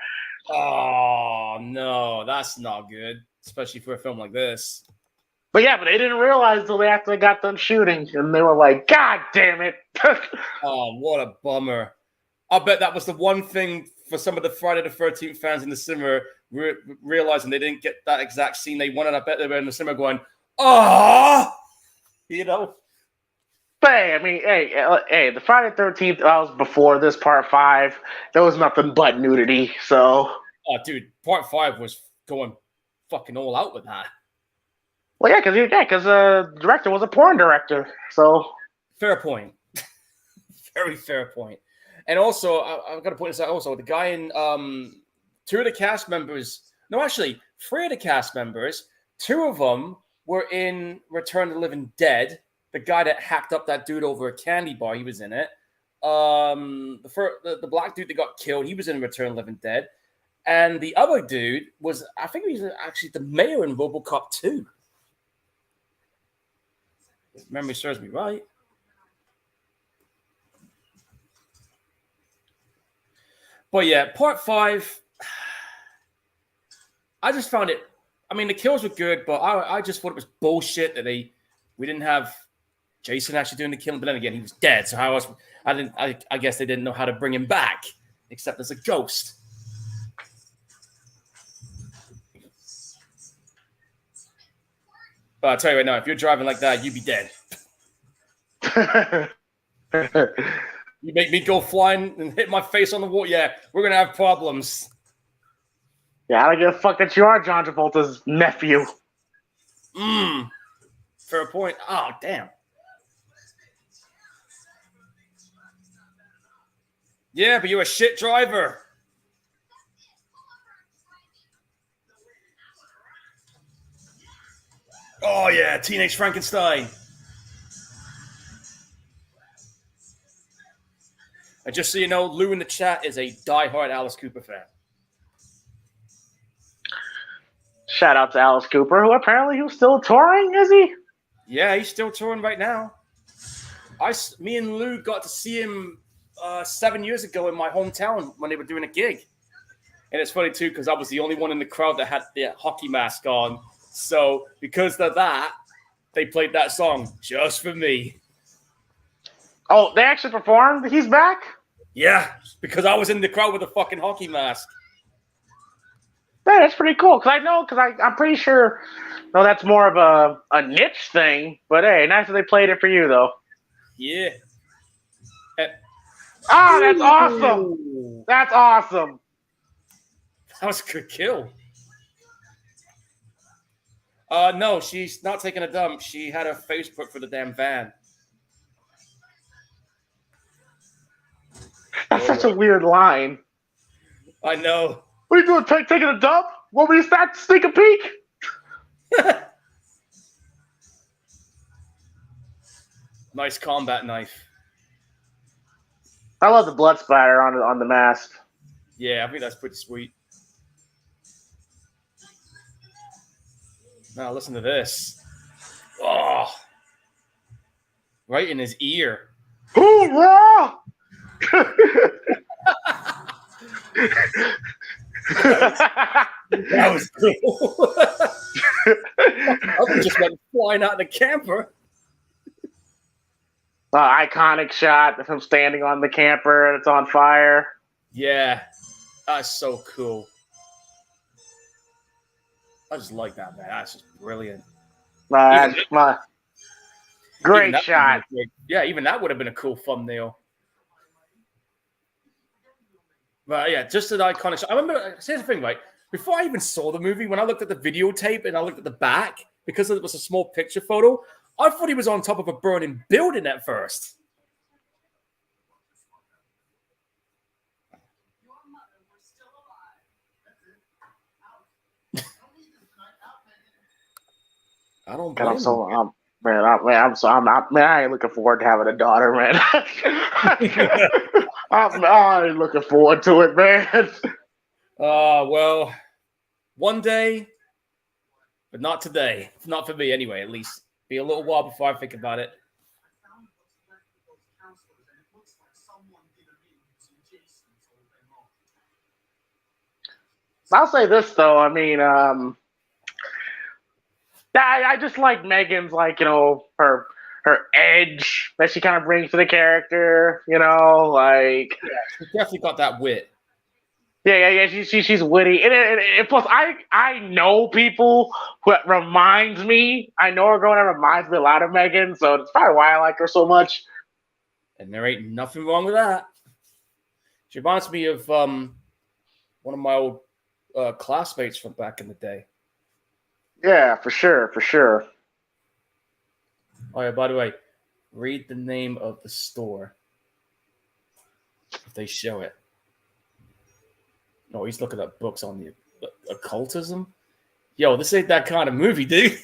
B: oh no, that's not good, especially for a film like this.
A: But they didn't realize until after they got done shooting, and they were like, God damn it.
B: Oh, what a bummer. I bet that was the one thing for some of the Friday the 13th fans in the cinema realizing they didn't get that exact scene they wanted. I bet they were in the cinema going, oh, you know.
A: But hey, the Friday the 13th, that was before this part 5. There was nothing but nudity, so.
B: Oh, dude, part 5 was going fucking all out with that.
A: Well, because the director was a porn director, so.
B: Fair point. Very fair point. And also, I've got to point this out also, the guy in 2 of the cast members, no, actually, 3 of the cast members, 2 of them were in Return of the Living Dead. The guy that hacked up that dude over a candy bar, he was in it. The black dude that got killed, he was in Return of the Living Dead. And the other dude was, I think he was actually the mayor in RoboCop 2. If memory serves me right. But yeah, part 5, I just found it. I mean, the kills were good, but I just thought it was bullshit that we didn't have Jason actually doing the killing. But then again, he was dead, so how else? I guess they didn't know how to bring him back, except as a ghost. But I'll tell you right now, if you're driving like that, you'd be dead. You make me go flying and hit my face on the wall. Yeah, we're going to have problems.
A: Yeah, I don't give a fuck that you are John Travolta's nephew.
B: Fair point. Oh, damn. Yeah, but you're a shit driver. Oh, yeah, Teenage Frankenstein. And just so you know, Lou in the chat is a diehard Alice Cooper fan.
A: Shout out to Alice Cooper, who apparently who's still touring, is he?
B: Yeah, he's still touring right now. Me and Lou got to see him 7 years ago in my hometown when they were doing a gig. And it's funny, too, because I was the only one in the crowd that had the hockey mask on. So because of that, they played that song just for me.
A: Oh, they actually performed? He's back?
B: Yeah, because I was in the crowd with a fucking hockey mask.
A: Yeah, that's pretty cool. I'm pretty sure, no, that's more of a niche thing. But hey, nice that they played it for you, though.
B: Yeah.
A: That's awesome. That's awesome.
B: That was a good kill. No, she's not taking a dump. She had her face put for the damn van.
A: That's such a weird line.
B: I know.
A: What are you doing? Taking a dump? Want me to start to sneak a peek?
B: Nice combat knife.
A: I love the blood splatter on the mask.
B: Yeah, I think that's pretty sweet. Now listen to this. Oh, right in his ear.
A: Hoorah!
B: That was cool. I just went flying out of the camper.
A: Iconic shot of him standing on the camper and it's on fire.
B: Yeah, that's so cool. I just like that, man. That's just brilliant.
A: Great shot.
B: Even that would have been a cool thumbnail. But yeah, just an iconic shot. I remember, here's the thing, right? Before I even saw the movie, when I looked at the videotape and I looked at the back, because it was a small picture photo, I thought he was on top of a burning building at first. I don't blame him.
A: I ain't looking forward to having a daughter, man. I ain't looking forward to it, man.
B: Well, one day, but not today. Not for me, anyway. At least be a little while before I think about it.
A: I'll say this though. I mean, I just like Megan's, like, her edge that she kind of brings to the character. Like,
B: yeah, she definitely got that wit.
A: Yeah. She's witty, and plus I know people who reminds me. I know her growing up reminds me a lot of Megan, so it's probably why I like her so much.
B: And there ain't nothing wrong with that. She reminds me of one of my old classmates from back in the day.
A: Yeah, for sure.
B: Oh yeah, by the way, read the name of the store if they show it. No, he's looking up books on the occultism. Yo, this ain't that kind of movie, dude.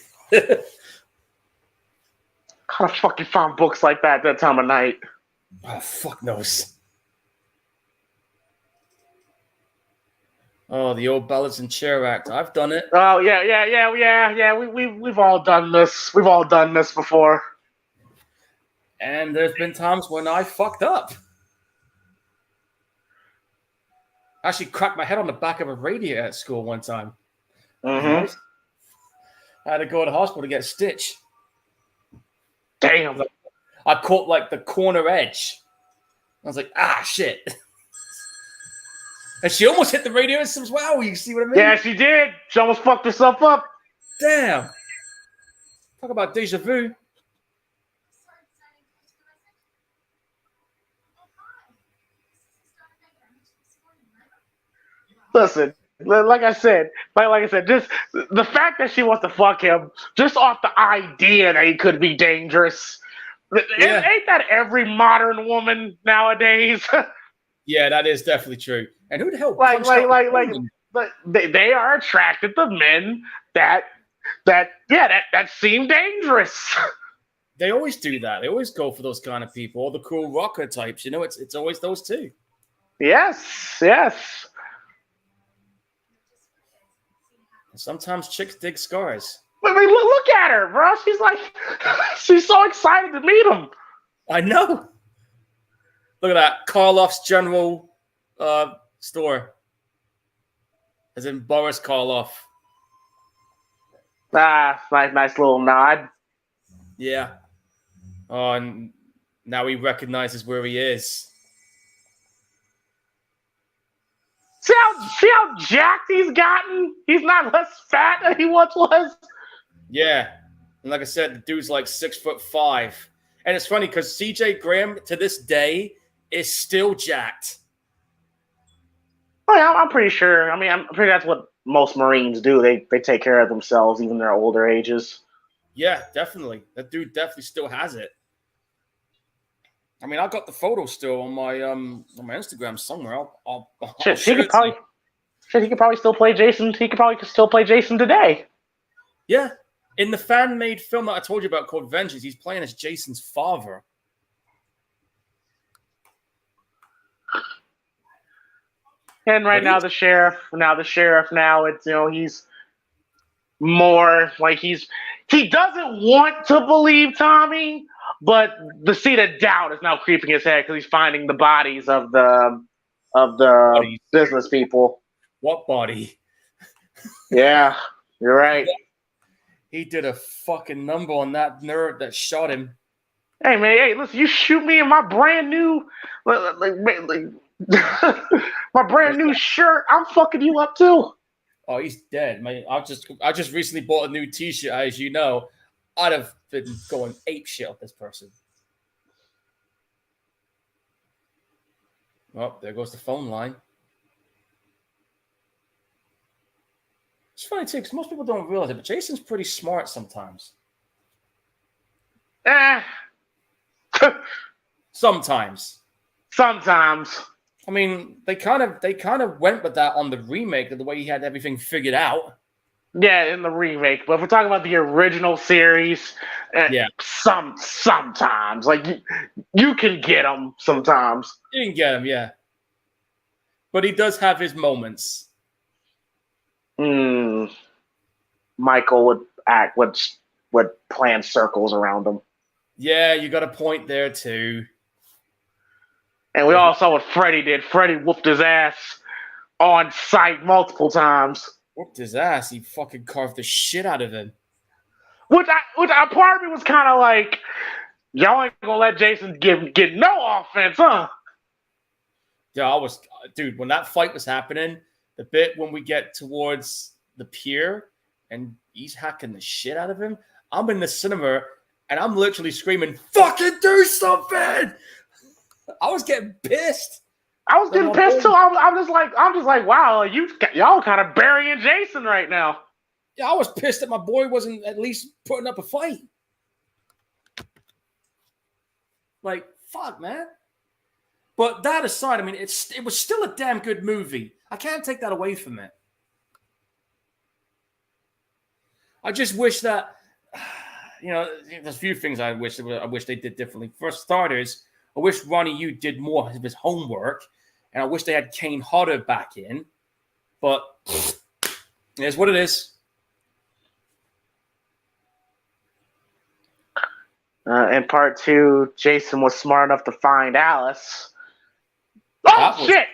A: How the fuck you find books like that time of night?
B: Oh, fuck knows. Oh, the old ballads and chair act. I've done it.
A: Oh yeah. We've all done this. We've all done this before.
B: And there's been times when I fucked up. I actually cracked my head on the back of a radiator at school one time.
A: Mm-hmm.
B: I had to go to the hospital to get a stitch.
A: Damn.
B: I caught like the corner edge. I was like, shit. And she almost hit the radiator as well. You see what I mean?
A: Yeah, she did. She almost fucked herself up.
B: Damn. Talk about deja vu.
A: Listen, like I said, just the fact that she wants to fuck him, just off the idea that he could be dangerous. Yeah. Ain't that every modern woman nowadays?
B: Yeah, that is definitely true. And who the hell?
A: They are attracted to men that seem dangerous.
B: They always do that. They always go for those kind of people, or the cool rocker types. It's always those two.
A: Yes.
B: Sometimes chicks dig scars.
A: I mean, look at her, bro. She's so excited to meet him.
B: I know. Look at that. Karloff's General Store. As in Boris Karloff.
A: Nice little nod.
B: Yeah. Oh, and now he recognizes where he is.
A: See how jacked he's gotten? He's not less fat than he once was.
B: Yeah. And like I said, the dude's like 6'5". And it's funny because CJ Graham to this day is still jacked.
A: Oh, yeah, I'm pretty sure. I mean, I'm pretty that's what most Marines do. They take care of themselves even in their older ages.
B: Yeah, definitely. That dude definitely still has it. I mean, I got the photo still on my Instagram somewhere.
A: He could probably still play Jason. He could probably still play Jason today.
B: Yeah, in the fan-made film that I told you about called Vengeance, he's playing as Jason's father.
A: And now the sheriff. It's he's more like he doesn't want to believe Tommy. But the seed of doubt is now creeping his head because he's finding the bodies of the business people.
B: What body?
A: Yeah, you're right.
B: He did a fucking number on that nerd that shot him.
A: Hey man, hey, listen, you shoot me in my brand new, my brand new shirt. I'm fucking you up too.
B: Oh, he's dead, man. I just recently bought a new T-shirt, as you know. I'd have been going ape shit on this person. Oh, there goes the phone line. It's funny too, because most people don't realize it, but Jason's pretty smart sometimes. Sometimes.
A: Sometimes.
B: I mean, they kind of went with that on the remake of the way he had everything figured out.
A: Yeah, in the remake. But if we're talking about the original series,
B: yeah,
A: sometimes like you can get them sometimes.
B: You can get him, yeah. But he does have his moments.
A: Michael would plan circles around him.
B: Yeah, you got a point there too.
A: And we all saw what Freddy did. Freddy whooped his ass on sight multiple times.
B: Whooped his ass. He fucking carved the shit out of him.
A: Which part of me was kind of like, y'all ain't gonna let Jason get no offense, huh?
B: Yeah, dude, when that fight was happening, the bit when we get towards the pier and he's hacking the shit out of him, I'm in the cinema and I'm literally screaming, fucking do something! I was getting pissed.
A: I was getting pissed too. I'm just like, wow, y'all kind of burying Jason right now.
B: Yeah, I was pissed that my boy wasn't at least putting up a fight. Like, fuck, man. But that aside, I mean, it was still a damn good movie. I can't take that away from it. I just wish that, there's a few things I wish they did differently. For starters, I wish Ronnie Yu did more of his homework, and I wish they had Kane Hodder back in. But it is what it is.
A: In part 2, Jason was smart enough to find Alice. Oh, shit!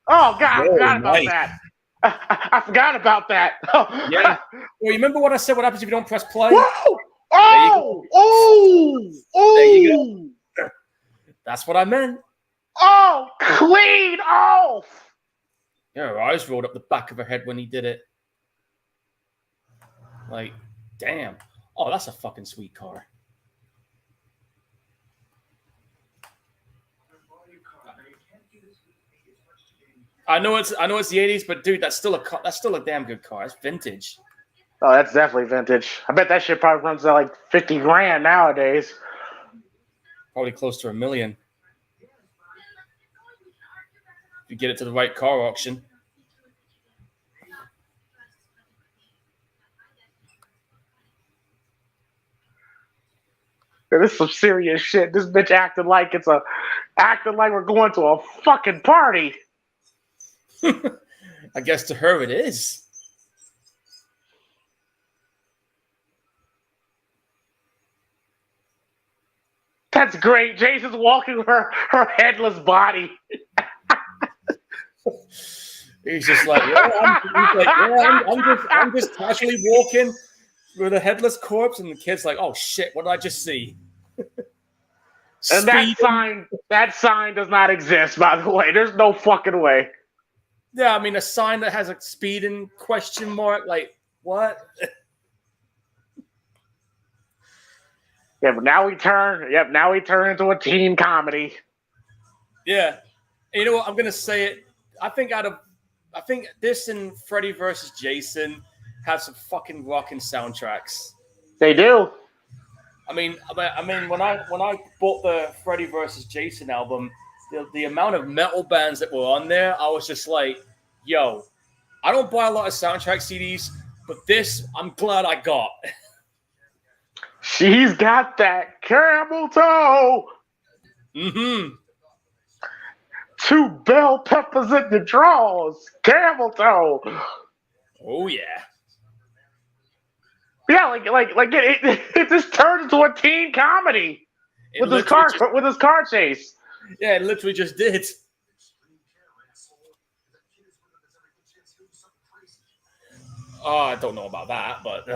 A: Oh, God, I forgot about that. I forgot about that.
B: Yeah. Well, you remember what I said? What happens if you don't press play?
A: Whoa! Oh!
B: There you go. That's what I meant.
A: Oh, clean off!
B: Yeah, her eyes rolled up the back of her head when he did it. Like, damn. Oh, that's a fucking sweet car. I know it's the 80s, but dude, that's still a damn good car. It's vintage.
A: Oh, that's definitely vintage. I bet that shit probably runs at like $50,000 nowadays.
B: Probably close to $1 million. If you get it to the right car auction.
A: This is some serious shit. This bitch acting like we're going to a fucking party.
B: I guess to her it is.
A: That's great. Jason's walking her headless body.
B: He's just like, I'm just casually walking with a headless corpse, and the kid's like, oh shit, what did I just see?
A: And that sign does not exist, by the way. There's no fucking way.
B: Yeah, I mean, a sign that has a speeding question mark, like, what?
A: Yeah, but now we turn into a teen comedy.
B: Yeah. And you know what? I'm going to say it. I think this and Freddy vs. Jason have some fucking rocking soundtracks.
A: They do.
B: I mean, when I bought the Freddy vs. Jason album, the amount of metal bands that were on there, I was just like, yo, I don't buy a lot of soundtrack CDs, but this, I'm glad I got.
A: She's got that camel toe.
B: Mm-hmm.
A: 2 bell peppers in the drawers. Camel toe.
B: Oh, yeah.
A: Yeah, like it just turned into a teen comedy with his car chase.
B: Yeah, it literally just did. Oh, I don't know about that, but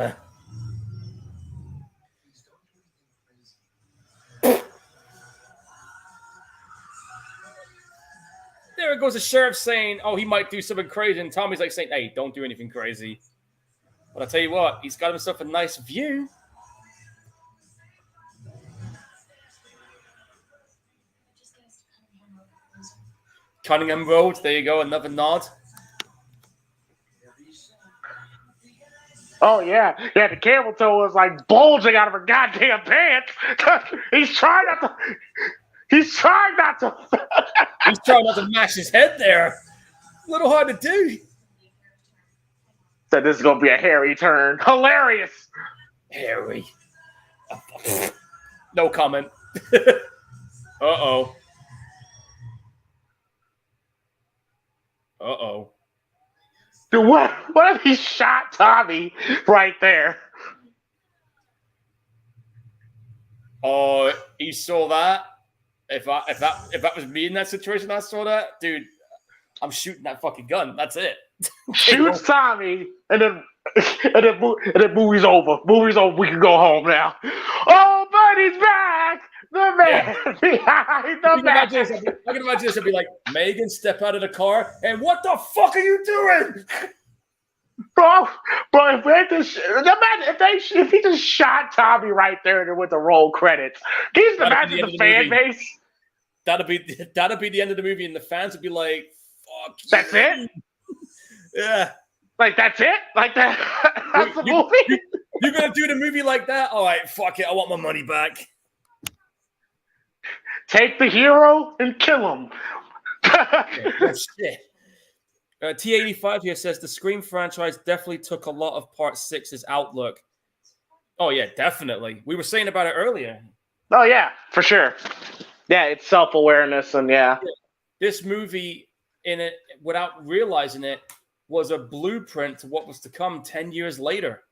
B: there goes the sheriff saying, "Oh, he might do something crazy," and Tommy's like saying, "Hey, don't do anything crazy." But I'll tell you what, he's got himself a nice view. Cunningham Road. There you go. Another nod.
A: Oh yeah. The camel toe was like bulging out of her goddamn pants. He's trying not to. He's trying not to.
B: He's trying not to mash his head there. A little hard to do.
A: Said this is gonna be a hairy turn. Hilarious.
B: Harry. No comment. Uh-oh. Uh-oh.
A: Dude, what if he shot Tommy right there?
B: Oh, you saw that? If that was me in that situation, I saw that, dude. I'm shooting that fucking gun. That's it.
A: Shoots Tommy, and then movie's over. Movie's over. We can go home now. Oh, Buddy's back. The man behind the back.
B: I can imagine this. It'd be like, Megan, step out of the car, and what the fuck are you doing?
A: Bro, if he just shot Tommy right there with the roll credits, can you imagine the fan base?
B: That'd be the end of the movie, and the fans would be like, "Fuck,
A: that's it."
B: Yeah,
A: like that's it. Like that. That's the movie.
B: You're gonna do the movie like that? All right, fuck it. I want my money back.
A: Take the hero and kill him.
B: Oh, shit. T85 here says the Scream franchise definitely took a lot of Part 6's outlook. Oh, yeah, definitely. We were saying about it earlier.
A: Oh, yeah, for sure. Yeah, it's self-awareness and yeah.
B: This movie, in it, without realizing it, was a blueprint to what was to come 10 years later.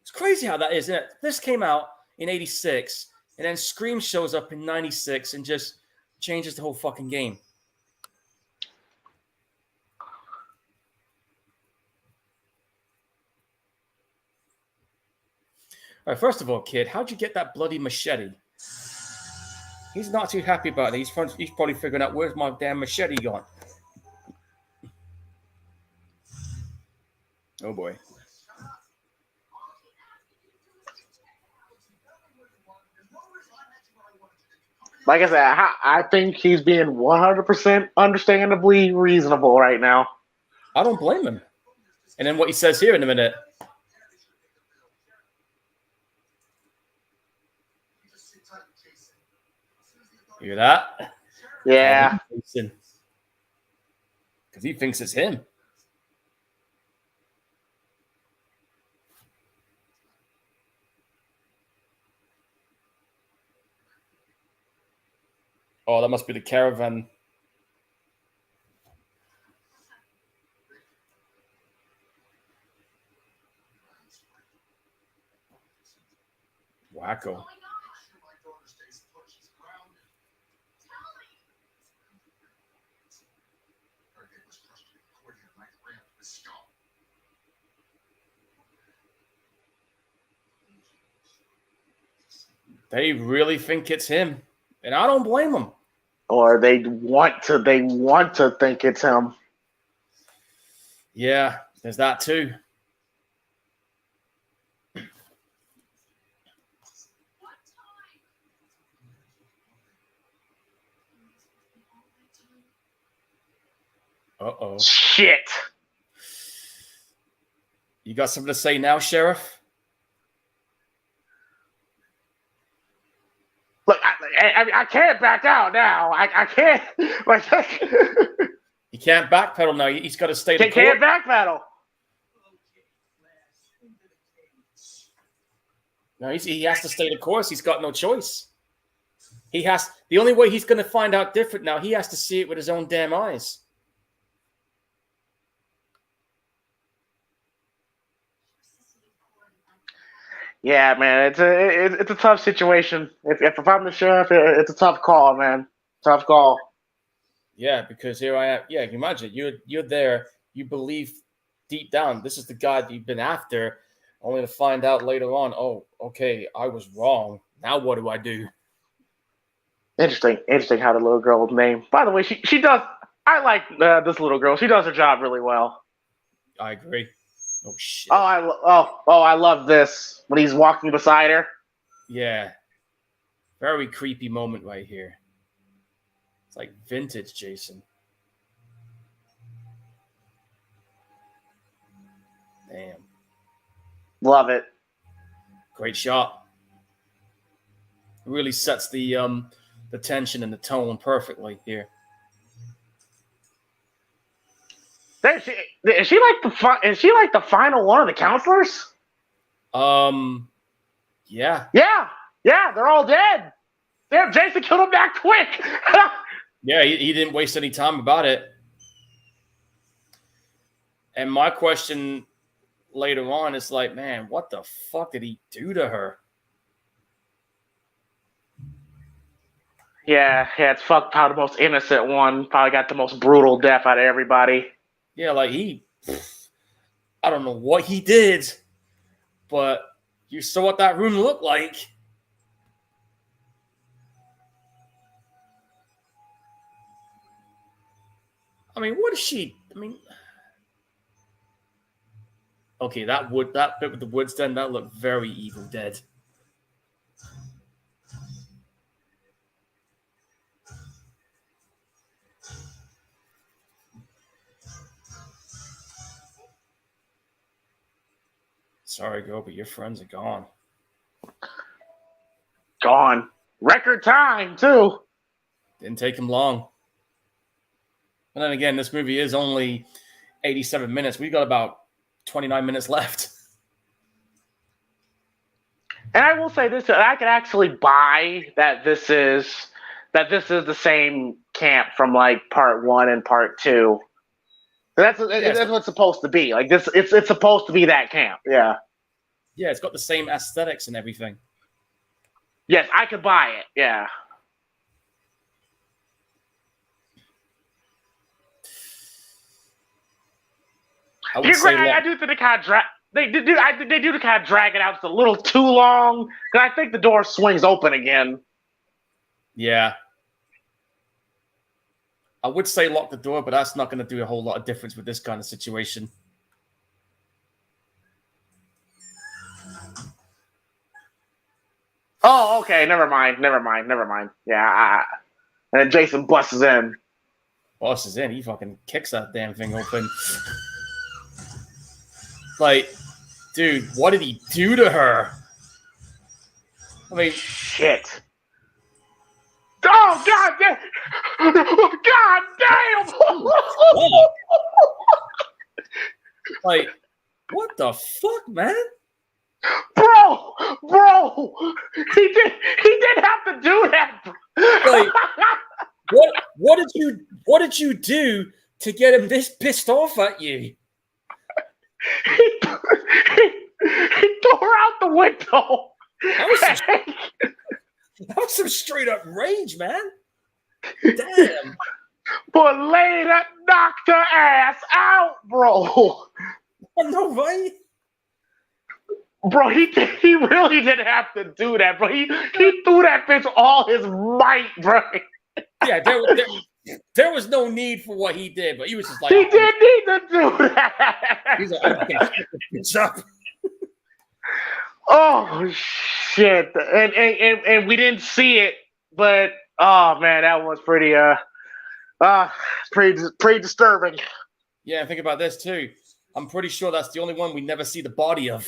B: It's crazy how that is, isn't it? This came out in 86, and then Scream shows up in 96 and just changes the whole fucking game. All right, first of all, kid, how'd you get that bloody machete? He's not too happy about it. He's probably figuring out, where's my damn machete gone? Oh, boy.
A: Like I said, I think he's being 100% understandably reasonable right now.
B: I don't blame him. And then what he says here in a minute. Hear that?
A: Yeah.
B: Because he thinks it's him. Oh, that must be the caravan. Wacko. They really think it's him, and I don't blame them.
A: Or they want to think it's him.
B: Yeah, there's that too. Uh-oh.
A: Shit.
B: You got something to say now, Sheriff?
A: Look, I can't back out now. I can't. Like,
B: he can't backpedal now. He's got to stay the course.
A: He can't backpedal.
B: No, he has to stay the course. He's got no choice. The only way he's going to find out different now, he has to see it with his own damn eyes.
A: Yeah, man, it's a tough situation. If I'm the sheriff, it's a tough call, man. Tough call.
B: Yeah, because here I am. Yeah, imagine you're there. you believe deep down this is the guy that you've been after, only to find out later on, oh, okay, I was wrong. Now what do I do?
A: Interesting how the little girl was named. By the way, she does. I like this little girl. She does her job really well.
B: I agree. Oh shit.
A: I love this when he's walking beside her.
B: Yeah. Very creepy moment right here. It's like vintage Jason. Damn.
A: Love it.
B: Great shot. It really sets the tension and the tone perfectly here.
A: Is she like the final one of the counselors?
B: Yeah.
A: Yeah, they're all dead. Damn, Jason killed him back quick.
B: Yeah, he didn't waste any time about it. And my question later on is like, man, what the fuck did he do to her?
A: Yeah, it's fucked how the most innocent one probably got the most brutal death out of everybody.
B: Yeah, like I don't know what he did, but you saw what that room looked like. I mean, what is she? I mean, okay, that bit with the woods den, that looked very Evil Dead. Sorry, girl, but your friends are gone.
A: Gone. Record time, too.
B: Didn't take him long. And then again, this movie is only 87 minutes. We got about 29 minutes left.
A: And I will say this: I could actually buy that this is the same camp from like part 1 and part 2. That's what it's supposed to be. Like this, it's supposed to be that camp. Yeah.
B: Yeah, it's got the same aesthetics and everything.
A: Yes, I could buy it. Yeah.
B: I would say
A: I do think they do the kind of drag it out just a little too long. Because I think the door swings open again.
B: Yeah. I would say lock the door, but that's not going to do a whole lot of difference with this kind of situation.
A: Oh, okay. Never mind. Yeah. And then Jason busts in.
B: Busts in. He fucking kicks that damn thing open. Like, dude, what did he do to her? I mean,
A: shit. Oh, God damn! God damn!
B: Like, what the fuck, man?
A: Bro, he did have to do that.
B: Like, what did you do to get him this pissed off at you?
A: He tore her out the window.
B: That was some straight up rage, man. Damn.
A: But later knocked her ass out, bro.
B: No way.
A: Bro, he really didn't have to do that, bro. He threw that bitch all his might, bro.
B: Yeah, there was no need for what he did, but he was just like,
A: he did need to do that.
B: He's like, I'm gonna fuck this bitch up.
A: Oh shit! And we didn't see it, but oh man, that was pretty pretty disturbing.
B: Yeah, think about this too. I'm pretty sure that's the only one we never see the body of.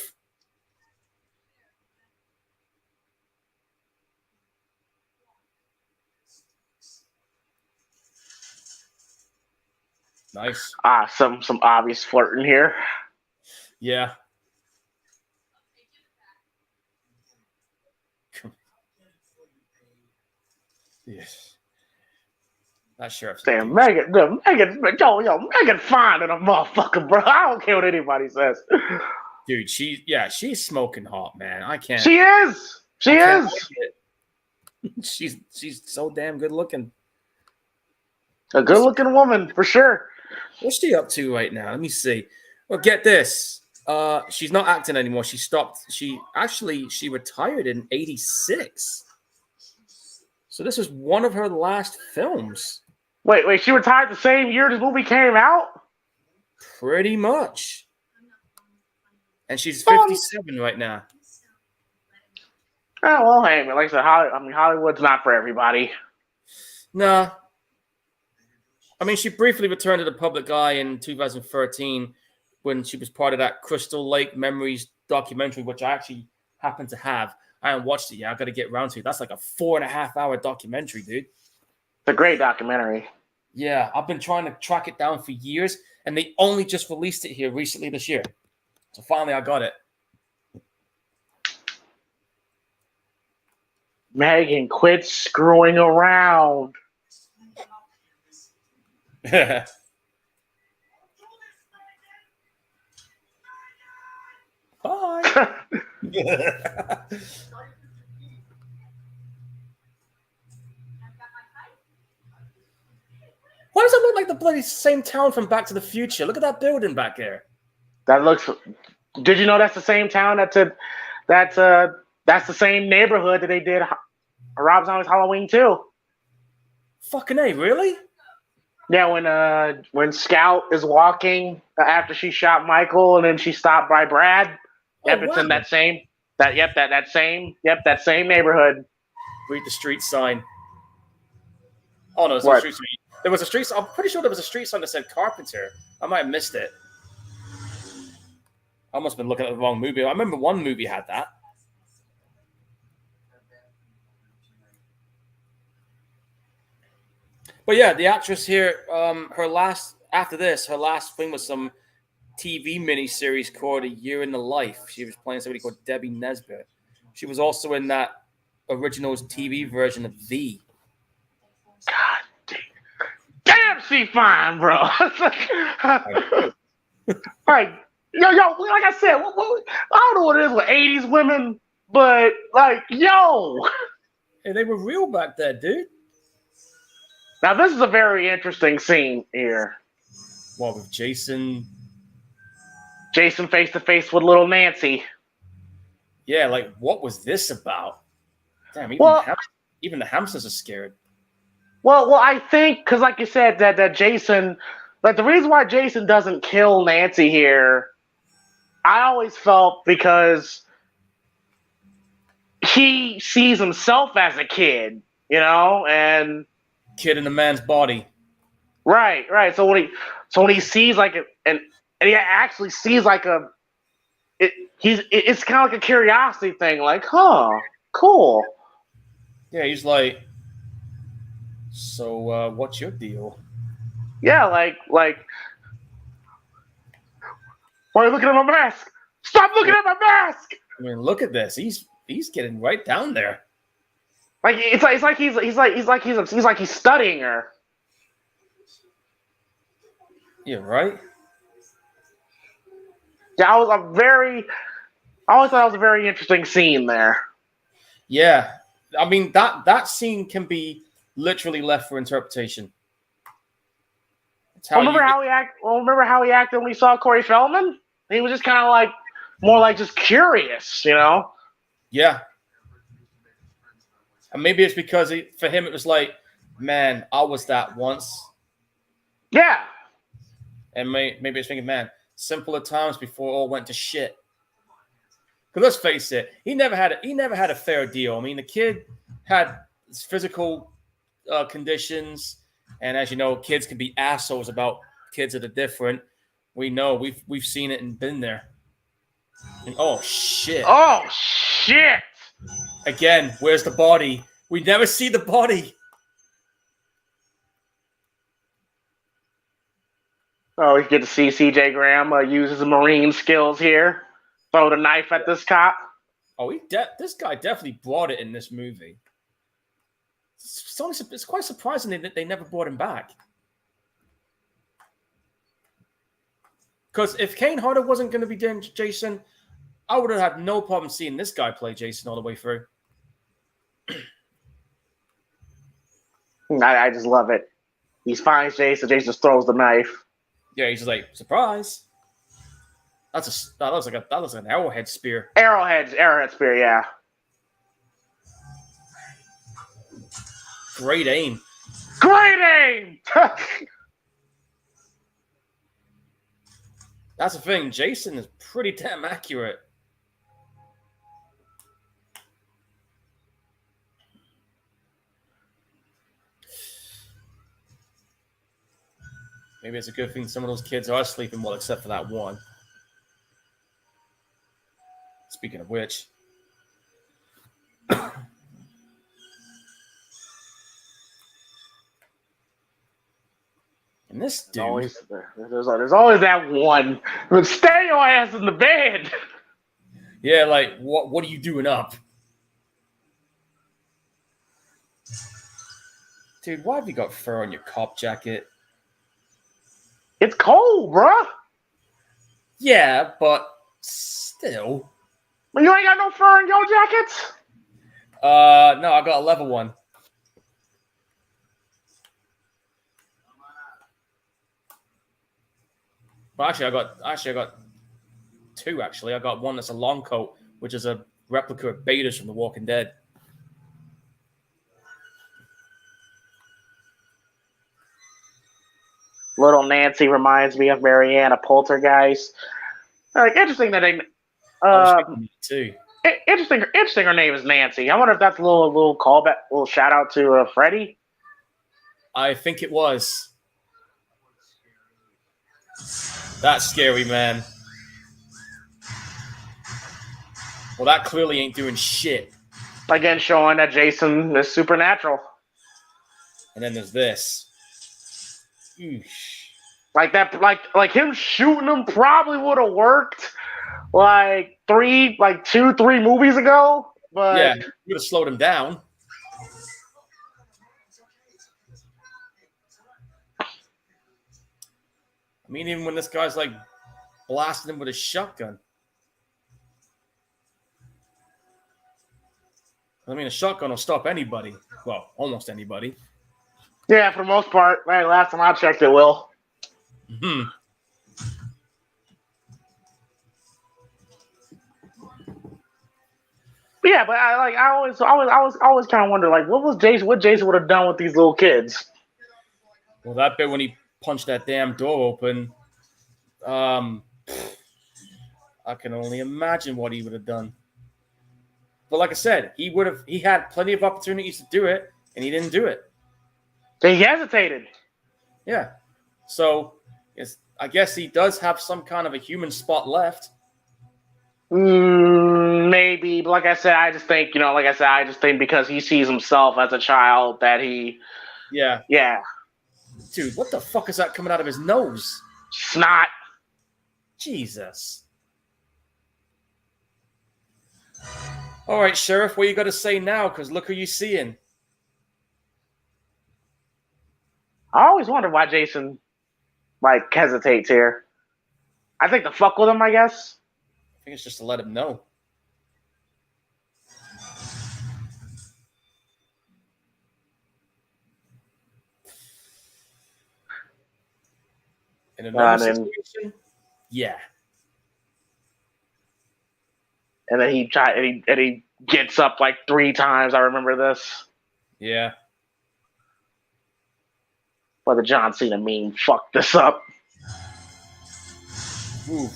B: Nice.
A: Some obvious flirting here.
B: Yeah. Yes. Not sure.
A: Damn, Megan fine in a motherfucker, bro. I don't care what anybody says.
B: Dude, she's smoking hot, man. I can't.
A: She is.
B: She's so damn good looking.
A: A good looking woman for sure.
B: What's she up to right now? Let me see. Well, get this. She's not acting anymore. She stopped. She retired in '86. So this is one of her last films.
A: Wait, she retired the same year this movie came out?
B: Pretty much. And she's 57 right now.
A: Oh, well, hey, man, like I said, Hollywood's not for everybody.
B: Nah. I mean, she briefly returned to the public eye in 2013 when she was part of that Crystal Lake Memories documentary, which I actually happen to have. I haven't watched it yet. I got to get around to it. That's like a 4.5-hour documentary, dude.
A: It's a great documentary.
B: Yeah, I've been trying to track it down for years, and they only just released it here recently this year. So finally, I got it.
A: Megan, quit screwing around.
B: Bye. Why does it look like the bloody same town from Back to the Future? Look at that building back there.
A: That looks. Did you know that's the same town? That's the same neighborhood that they did Rob Zombie's Halloween 2.
B: Fucking A, really?
A: Yeah, when Scout is walking after she shot Michael and then she stopped by Brad. Yep, it's in that same same neighborhood.
B: Read the street sign. Oh no, it's a street sign. There was a street. I'm pretty sure there was a street sign that said Carpenter. I might have missed it. I must have been looking at the wrong movie. I remember one movie had that. But yeah, the actress here, her last thing was some TV miniseries called A Year in the Life. She was playing somebody called Debbie Nesbitt. She was also in that original TV version of V.
A: God damn, she fine, bro. Like, yo, like I said, I don't know what it is with 80s women, but like, yo.
B: Hey, they were real back then, dude.
A: Now, this is a very interesting scene here.
B: What, with Jason?
A: Jason face to face with little Nancy.
B: Yeah, like, what was this about? Damn, even the hamsters are scared.
A: Well, I think, because like you said, that Jason, like the reason why Jason doesn't kill Nancy here, I always felt because he sees himself as a kid, you know, and
B: kid in a man's body.
A: Right. So when he sees like and he actually sees like it's kind of like a curiosity thing, like, huh, cool.
B: Yeah, he's like, so what's your deal?
A: Yeah, like why are you looking at my mask? Stop looking at my mask!
B: I mean, look at this. He's getting right down there.
A: Like it's like he's studying her.
B: Yeah, right.
A: Yeah, I always thought that was a very interesting scene there.
B: Yeah, I mean that scene can be literally left for interpretation.
A: Remember how he acted when we saw Corey Feldman? He was just kind of like more like just curious, you know?
B: Yeah. And maybe it's because for him it was like, man, I was that once.
A: Yeah.
B: And maybe it's thinking, man, simpler times before it all went to shit. Because let's face it, he never had a fair deal. I mean, the kid had physical conditions, and as you know, kids can be assholes about kids that are different. We know we've seen it and been there. And, oh shit! Again, where's the body? We never see the body.
A: Oh, we get to see C.J. Graham use his Marine skills here. Throw the knife at this cop.
B: Oh, this guy definitely brought it in this movie. It's quite surprising that they never brought him back. Because if Kane Hodder wasn't going to be doing Jason, I would have had no problem seeing this guy play Jason all the way through.
A: I just love it. He finds Jason. Jason just throws the knife.
B: Yeah, he's just like, surprise. That looks like an arrowhead spear.
A: Arrowhead spear, yeah.
B: Great aim.
A: Great aim!
B: That's the thing. Jason is pretty damn accurate. Maybe it's a good thing some of those kids are sleeping well, except for that one. Speaking of which. And this dude.
A: There's always that one. But stay your ass in the bed.
B: Yeah, like, what are you doing up? Dude, why have you got fur on your cop jacket?
A: It's cold, bruh.
B: Yeah, but still.
A: But you ain't got no fur in your jackets?
B: No, I got a level one. Well, actually, I got two. Actually, I got one that's a long coat, which is a replica of Beta's from The Walking Dead.
A: Little Nancy reminds me of Mariana Poltergeist. Like, interesting that they.
B: I was thinking that too.
A: Interesting. Her name is Nancy. I wonder if that's a little callback, little shout out to Freddie.
B: I think it was. That's scary, man. Well, that clearly ain't doing shit.
A: Again, showing that Jason is supernatural.
B: And then there's this. Eesh.
A: Like that, like him shooting him probably would have worked like 3 movies ago. But
B: yeah, you would have slowed him down. I mean, even when this guy's like blasting him with a shotgun. I mean, a shotgun will stop anybody. Well, almost anybody.
A: Yeah, for the most part. Right, last time I checked, it will.
B: Hmm.
A: Yeah, but I always kind of wonder, like, what Jason would have done with these little kids.
B: Well, that bit when he punched that damn door open, I can only imagine what he would have done. But like I said, he had plenty of opportunities to do it, and he didn't do it.
A: He hesitated.
B: Yeah. So, I guess he does have some kind of a human spot left.
A: Maybe, but like I said, I just think because he sees himself as a child that he.
B: Yeah.
A: Yeah.
B: Dude, what the fuck is that coming out of his nose?
A: Snot.
B: Jesus. All right, Sheriff, what you got to say now? Because look who you're seeing.
A: I always wonder why Jason, hesitates here. I think to fuck with him, I guess.
B: I think it's just to let him know. In a normal situation, yeah.
A: And then he gets up 3 times. I remember this.
B: Yeah.
A: But the John Cena meme fucked this up.
B: Oof.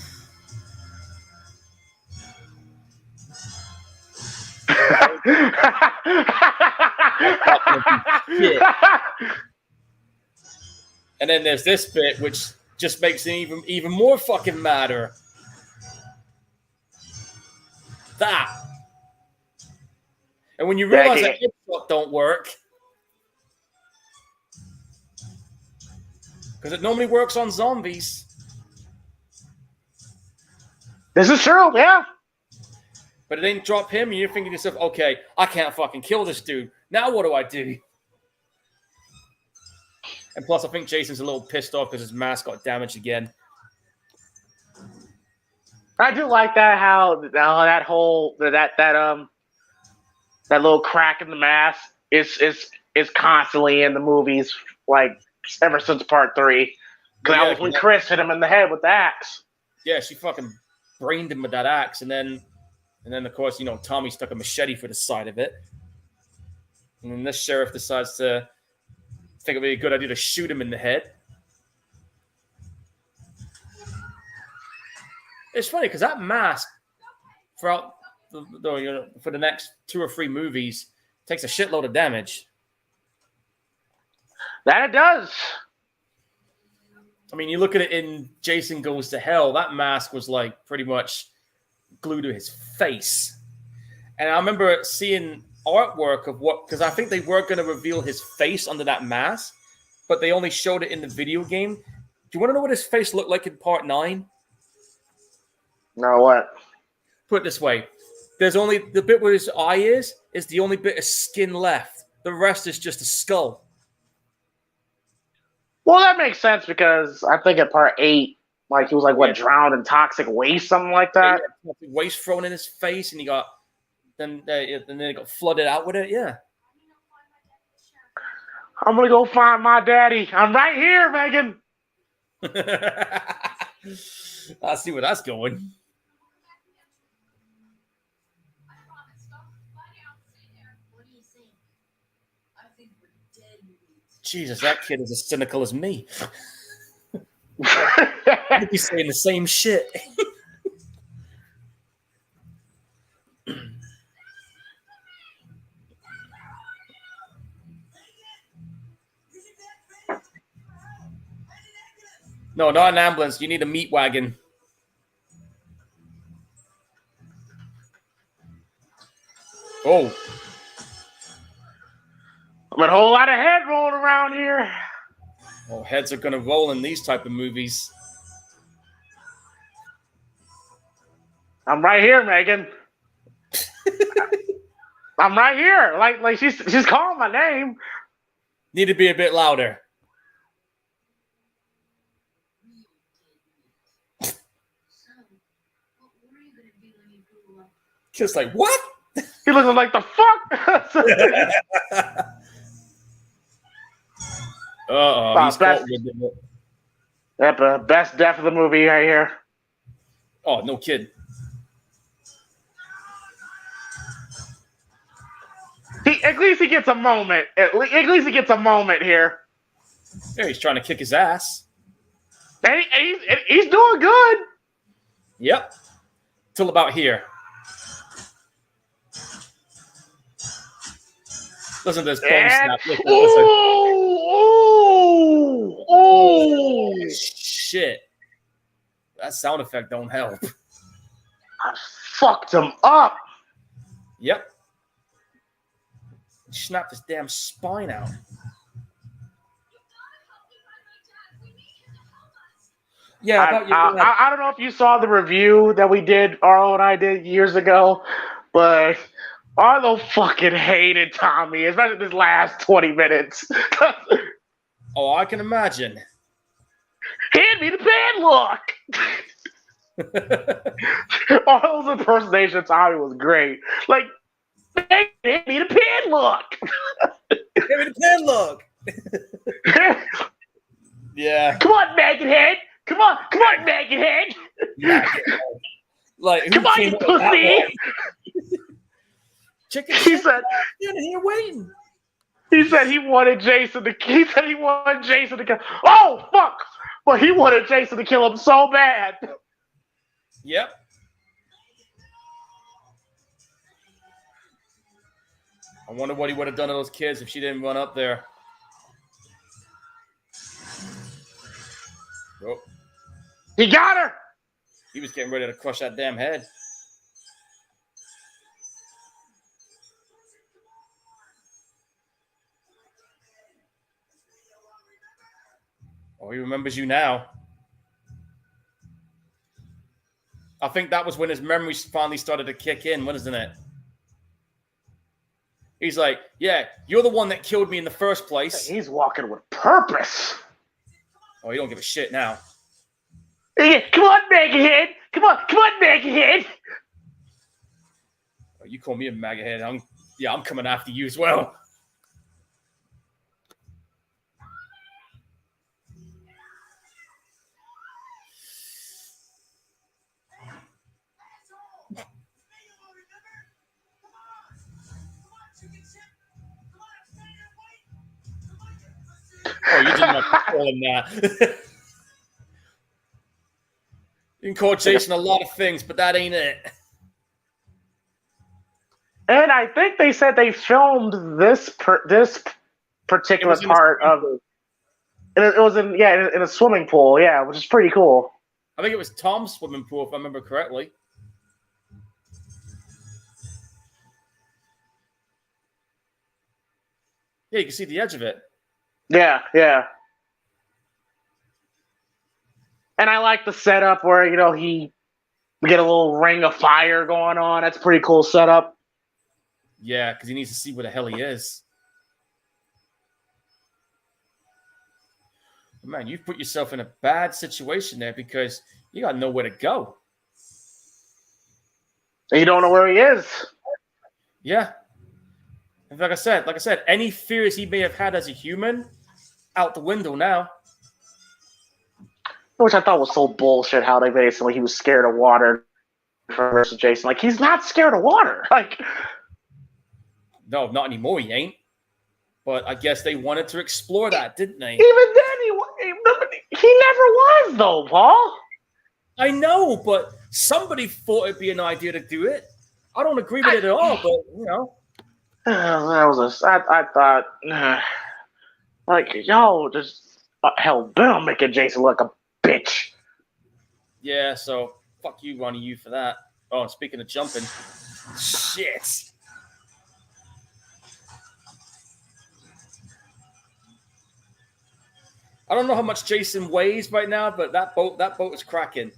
B: Shit. And then there's this bit which just makes it even more fucking madder. That. And when you realize that headshot don't work, because it normally works on zombies.
A: This is true, yeah.
B: But it didn't drop him, and you're thinking to yourself, okay, I can't fucking kill this dude. Now what do I do? And plus, I think Jason's a little pissed off because his mask got damaged again.
A: I do like that how that little crack in the mask is constantly in the movies, ever since part 3. Because that was when Chris hit him in the head with the axe.
B: Yeah, she fucking brained him with that axe, and then of course, Tommy stuck a machete for the side of it. And then this sheriff decides to think it'd be a good idea to shoot him in the head. It's funny because that mask throughout for the next 2 or 3 movies takes a shitload of damage.
A: That it does.
B: I mean, you look at it in Jason Goes to Hell, that mask was like pretty much glued to his face. And I remember seeing artwork of because I think they were going to reveal his face under that mask, but they only showed it in the video game. Do you want to know what his face looked like in Part 9?
A: No, what?
B: Put it this way. There's only the bit where his eye is the only bit of skin left. The rest is just a skull.
A: Well, that makes sense because I think at Part 8, like he was like drowned in toxic waste, something like that.
B: Yeah, waste thrown in his face, and he got then it got flooded out with it. Yeah.
A: I'm gonna go find my daddy. I'm right here, Megan.
B: I see where that's going. Jesus, that kid is as cynical as me. I'd be saying the same shit. No, not an ambulance. You need a meat wagon. Oh.
A: I'm a whole lot of head rolling around here.
B: Oh, heads are going to roll in these type of movies.
A: I'm right here, Megan. I'm right here. Like she's calling my name.
B: Need to be a bit louder. Just like, what?
A: He looking like the fuck.
B: He's
A: best death of the movie right here.
B: Oh, no kid.
A: At least he gets a moment. At least he gets a moment here.
B: Yeah, he's trying to kick his ass.
A: And he's doing good.
B: Yep. Till about here. Listen to this bone snap. Listen. Oh, shit. That sound effect don't help.
A: I fucked him up.
B: Yep. He snapped his damn spine out. Yeah,
A: I don't know if you saw the review that we did, Arlo and I did years ago, but Arlo fucking hated Tommy, especially this last 20 minutes.
B: Oh, I can imagine.
A: Hand me the padlock. Arlo's impersonation of Tommy was great. Like, hand me the padlock.
B: Hand me the padlock. Yeah.
A: Come on, maggot head. Come on, maggot head.
B: Like,
A: come on, you pussy.
B: Chicken.
A: He said,
B: "In here waiting."
A: He said he wanted Jason to. He said he wanted Jason to kill. Oh fuck! But he wanted Jason to kill him so bad.
B: Yep. I wonder what he would have done to those kids if she didn't run up there. Oh.
A: He got her.
B: He was getting ready to crush that damn head. Oh, he remembers you now. I think that was when his memories finally started to kick in, wasn't it? He's like, yeah, you're the one that killed me in the first place.
A: He's walking with purpose.
B: Oh, he don't give a shit now.
A: Come on, maggot-head. Come on, maggot-head.
B: Oh, you call me a maggot head. I'm coming after you as well. too much to call him that. You can call Jason a lot of things, but that ain't it.
A: And I think they said they filmed this particular part of it. It was in a swimming pool, yeah, which is pretty cool.
B: I think it was Tom's swimming pool, if I remember correctly. Yeah, you can see the edge of it.
A: Yeah. And I like the setup where, we get a little ring of fire going on. That's a pretty cool setup.
B: Yeah, because he needs to see where the hell he is. Man, you've put yourself in a bad situation there because you got nowhere to go.
A: And you don't know where he is.
B: Yeah. And like I said, any fears he may have had as a human, out the window now.
A: Which I thought was so bullshit how they basically he was scared of water versus Jason. Like, he's not scared of water. Like,
B: no, not anymore, he ain't. But I guess they wanted to explore that, didn't they?
A: Even then, he never was, though, Paul.
B: I know, but somebody thought it'd be an idea to do it. I don't agree with it at all, but,
A: I thought, like, y'all just hell bent on making Jason look a bitch.
B: Yeah, so fuck you, Ronnie, you for that. Oh, and speaking of jumping, shit. I don't know how much Jason weighs right now, but that boat is cracking.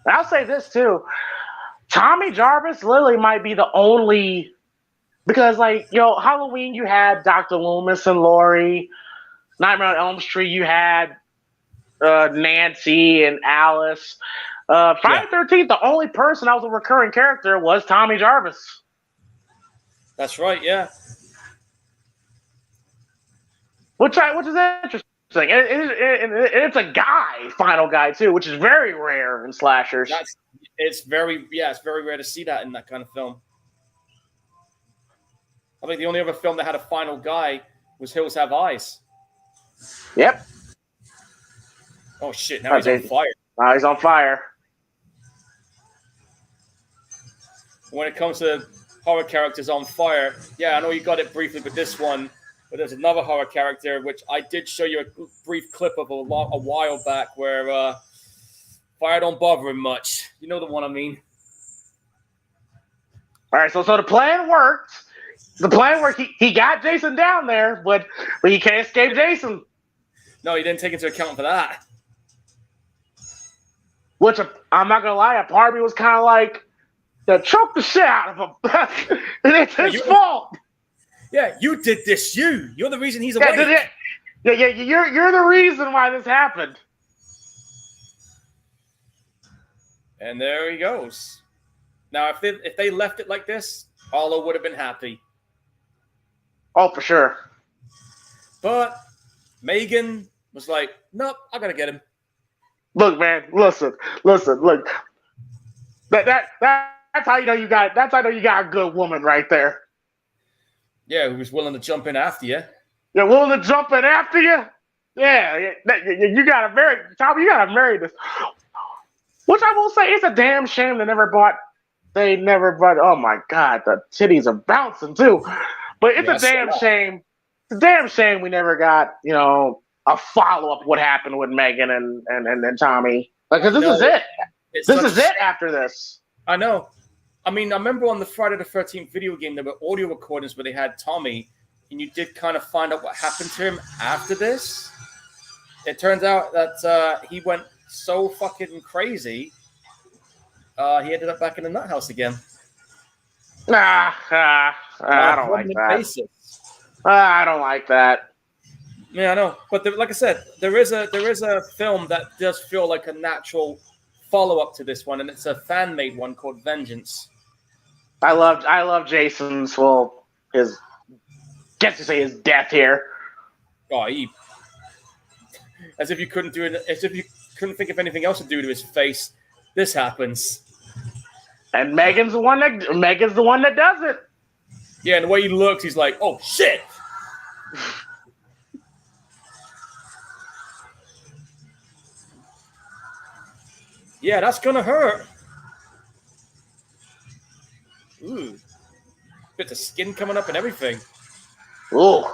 A: I'll say this too. Tommy Jarvis literally might be the only, because like, Halloween you had Dr. Loomis and Laurie. Nightmare on Elm Street you had Nancy and Alice. Friday the 13th, the only person that was a recurring character was Tommy Jarvis.
B: That's right, yeah.
A: Which is interesting. It's a final guy too, which is very rare in slashers.
B: It's very rare to see that in that kind of film. I think the only other film that had a final guy was Hills Have Eyes.
A: Yep.
B: Oh shit! Now he's on fire.
A: Now he's on fire.
B: When it comes to horror characters on fire, yeah, I know you got it briefly with this one. But there's another horror character, which I did show you a brief clip of a while back where fire don't bother him much. You know the one I mean.
A: All right, so the plan worked. The plan worked. He got Jason down there, but he can't escape Jason.
B: No, he didn't take into account for that.
A: Which, I'm not going to lie, a part of me was kind of like, choke the shit out of him. It's his fault.
B: Yeah, you did this. You're the reason he's awake.
A: Yeah. You're the reason why this happened.
B: And there he goes. Now, if they left it like this, Arlo would have been happy.
A: Oh, for sure.
B: But Megan was like, "Nope, I gotta get him."
A: Look, man. Listen. Look. That's how you know you got. That's how you know you got a good woman right there.
B: Yeah, who was willing to jump in after you.
A: You're willing to jump in after you? Yeah, you gotta marry Tommy, you gotta marry this. Which I will say, it's a damn shame they never bought, oh my God, the titties are bouncing too. But it's a damn shame. It's a damn shame we never got, a follow-up what happened with Megan and Tommy. Because this is it. This is it after this.
B: I know. I mean, I remember on the Friday the 13th video game, there were audio recordings where they had Tommy, and you did kind of find out what happened to him after this. It turns out that he went so fucking crazy, he ended up back in the nut house again.
A: I don't like that. I don't like that.
B: Yeah, I know. But like I said, there is a film that does feel like a natural follow-up to this one, and it's a fan-made one called Vengeance.
A: I love Jason's his death here.
B: Oh, as if you couldn't do it, as if you couldn't think of anything else to do to his face. This happens.
A: And Megan's the one that does it.
B: Yeah, and the way he looks, he's like, "Oh shit." Yeah, that's gonna hurt. Ooh, bits of skin coming up and everything.
A: Ooh.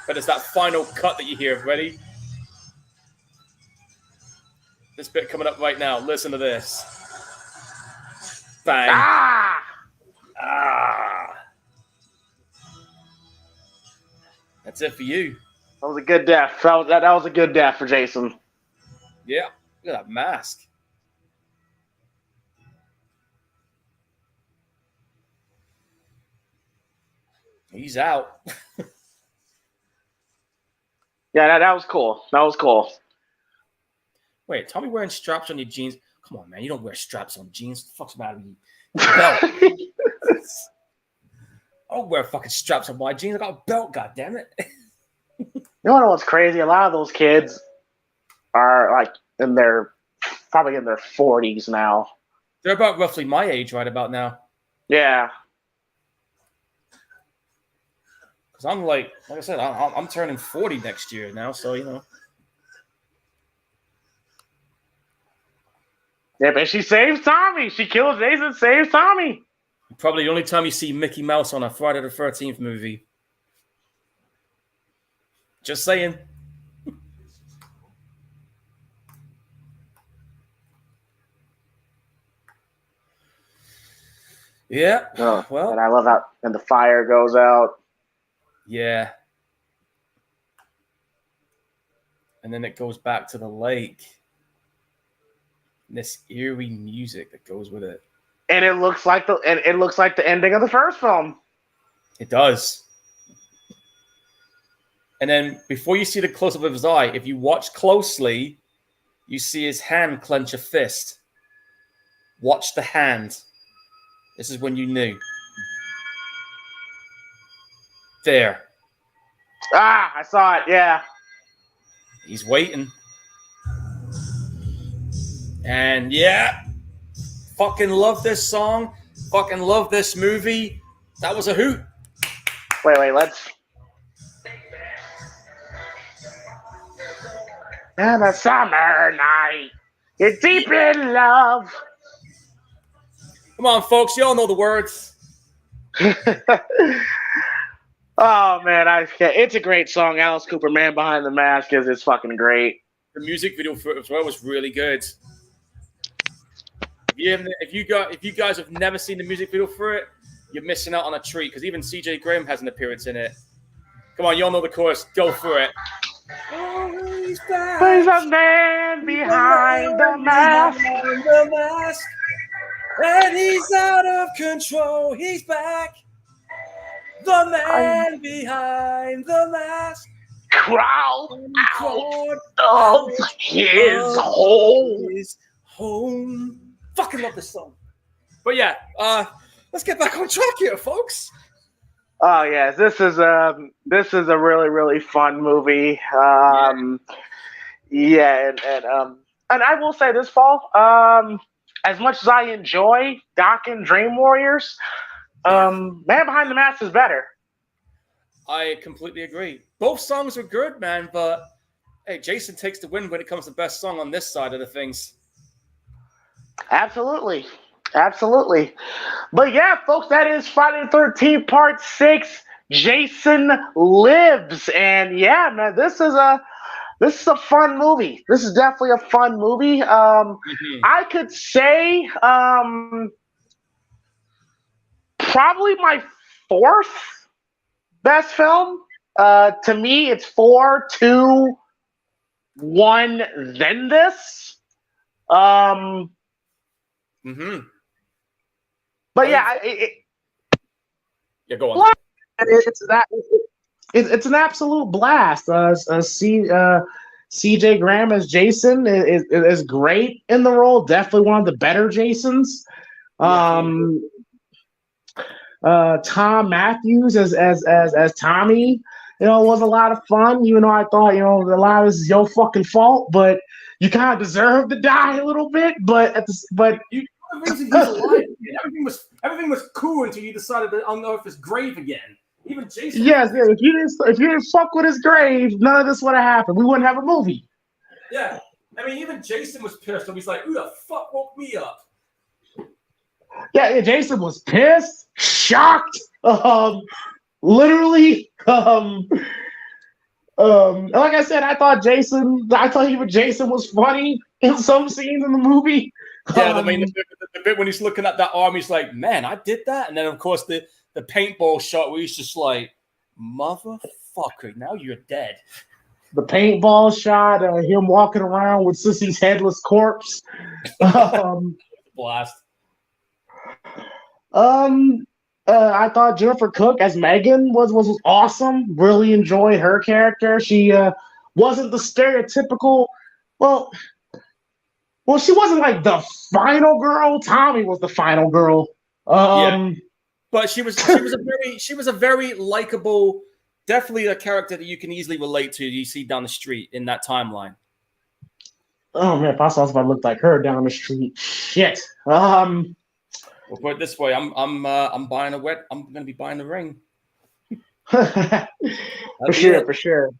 B: But it's that final cut that you hear. Ready? This bit coming up right now. Listen to this. Bang.
A: Ah!
B: Ah. That's it for you.
A: That was a good death. That was a good death for Jason.
B: Yeah. Look at that mask. He's out.
A: Yeah, that was cool. That was cool.
B: Wait, Tommy wearing straps on your jeans? Come on, man. You don't wear straps on jeans. What the fuck's the matter with you? Belt. I don't wear fucking straps on my jeans. I got a belt, goddammit.
A: You know what's crazy? A lot of those kids are like probably in their 40s now.
B: They're about roughly my age right about now.
A: Yeah.
B: Because I'm like I said, I'm turning 40 next year now, so, you know.
A: Yeah, but she saves Tommy. She kills Jason, saves Tommy.
B: Probably the only time you see Mickey Mouse on a Friday the 13th movie. Just saying. Yeah.
A: Oh,
B: well.
A: and I love how and the fire goes out.
B: Yeah. And then it goes back to the lake. And this eerie music that goes with it.
A: And it looks like the ending of the first film.
B: It does. And then before you see the close-up of his eye, if you watch closely, you see his hand clench a fist. Watch the hand. This is when you knew. There.
A: Ah, I saw it, yeah.
B: He's waiting. And yeah, fucking love this song. Fucking love this movie. That was a hoot.
A: Wait, let's. And a summer night, you're deep in love.
B: Come on, folks, you all know the words.
A: Oh man, it's a great song. Alice Cooper, "Man Behind the Mask" is fucking great.
B: The music video for it as well was really good. If you guys have never seen the music video for it, you're missing out on a treat because even CJ Graham has an appearance in it. Come on, you all know the chorus. Go for it. Oh, he's back.
A: There's a man behind the mask.
B: And he's out of control. He's back. The man behind the mask.
A: Crawl out of his
B: home. Fucking love this song. But yeah, let's get back on track here, folks.
A: Oh yes, this is a really, really fun movie. And I will say this, Paul. As much as I enjoy Doc and Dream Warriors, Man Behind the Mask is better.
B: I completely agree. Both songs are good, man, but hey, Jason takes the win when it comes to best song on this side of the things.
A: Absolutely. But yeah, folks, that is Friday the 13th, Part 6, Jason Lives. And yeah, man, this is a fun movie. This is definitely a fun movie. I could say probably my fourth best film. To me, it's 4, 2, 1, then this. But yeah,
B: go on.
A: It's an absolute blast. CJ Graham as Jason is great in the role. Definitely one of the better Jasons. Tom Matthews as Tommy, was a lot of fun. Even though I thought, a lot of this is your fucking fault, but you kind of deserve to die a little bit. But the
B: reason he's alive. Everything was cool until you decided to unearth his grave again. Even Jason.
A: Yes, if you didn't fuck with his grave, none of this would have happened. We wouldn't have a movie.
B: Yeah, I mean, even Jason was pissed. He's like, "Who the fuck woke me up?"
A: Yeah, Jason was pissed, shocked, literally. Like I said, I thought even Jason was funny in some scenes in the movie.
B: Yeah, I mean, the bit when he's looking at that arm, he's like, "Man, I did that." And then, of course, the paintball shot where he's just like, "Motherfucker, now you're dead."
A: The paintball shot, him walking around with Sissy's headless corpse.
B: Blast.
A: I thought Jennifer Cook as Megan was awesome. Really enjoyed her character. She wasn't the stereotypical. Well, she wasn't like the final girl. Tommy was the final girl.
B: Yeah, but she was a very likable, definitely a character that you can easily relate to. You see down the street in that timeline.
A: Oh man, if I saw somebody look like her down the street, shit.
B: We'll put it this way: I'm buying I'm going to be buying the ring.
A: For sure.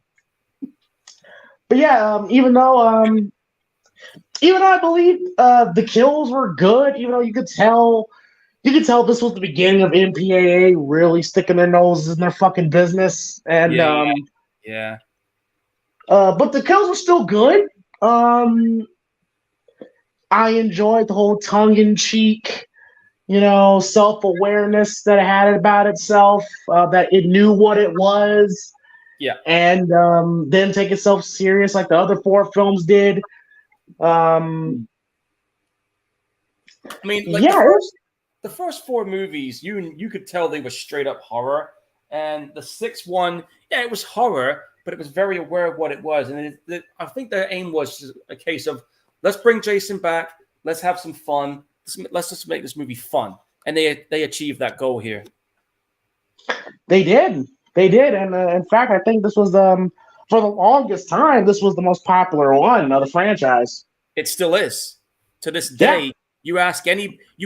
A: But yeah, even though I believe the kills were good, even though you could tell this was the beginning of MPAA really sticking their noses in their fucking business, and
B: yeah.
A: But the kills were still good. I enjoyed the whole tongue-in-cheek, self-awareness that it had about itself, that it knew what it was.
B: Yeah.
A: And didn't take itself serious like the other 4 films did.
B: I mean, like the first 4 movies, you could tell they were straight up horror. And the 6th one, yeah, it was horror, but it was very aware of what it was. And I think their aim was a case of, let's bring Jason back, let's have some fun, let's just make this movie fun. And they achieved that goal here.
A: They did. And in fact, I think this was, for the longest time, this was the most popular one of the franchise.
B: It still is. To this day, yeah. You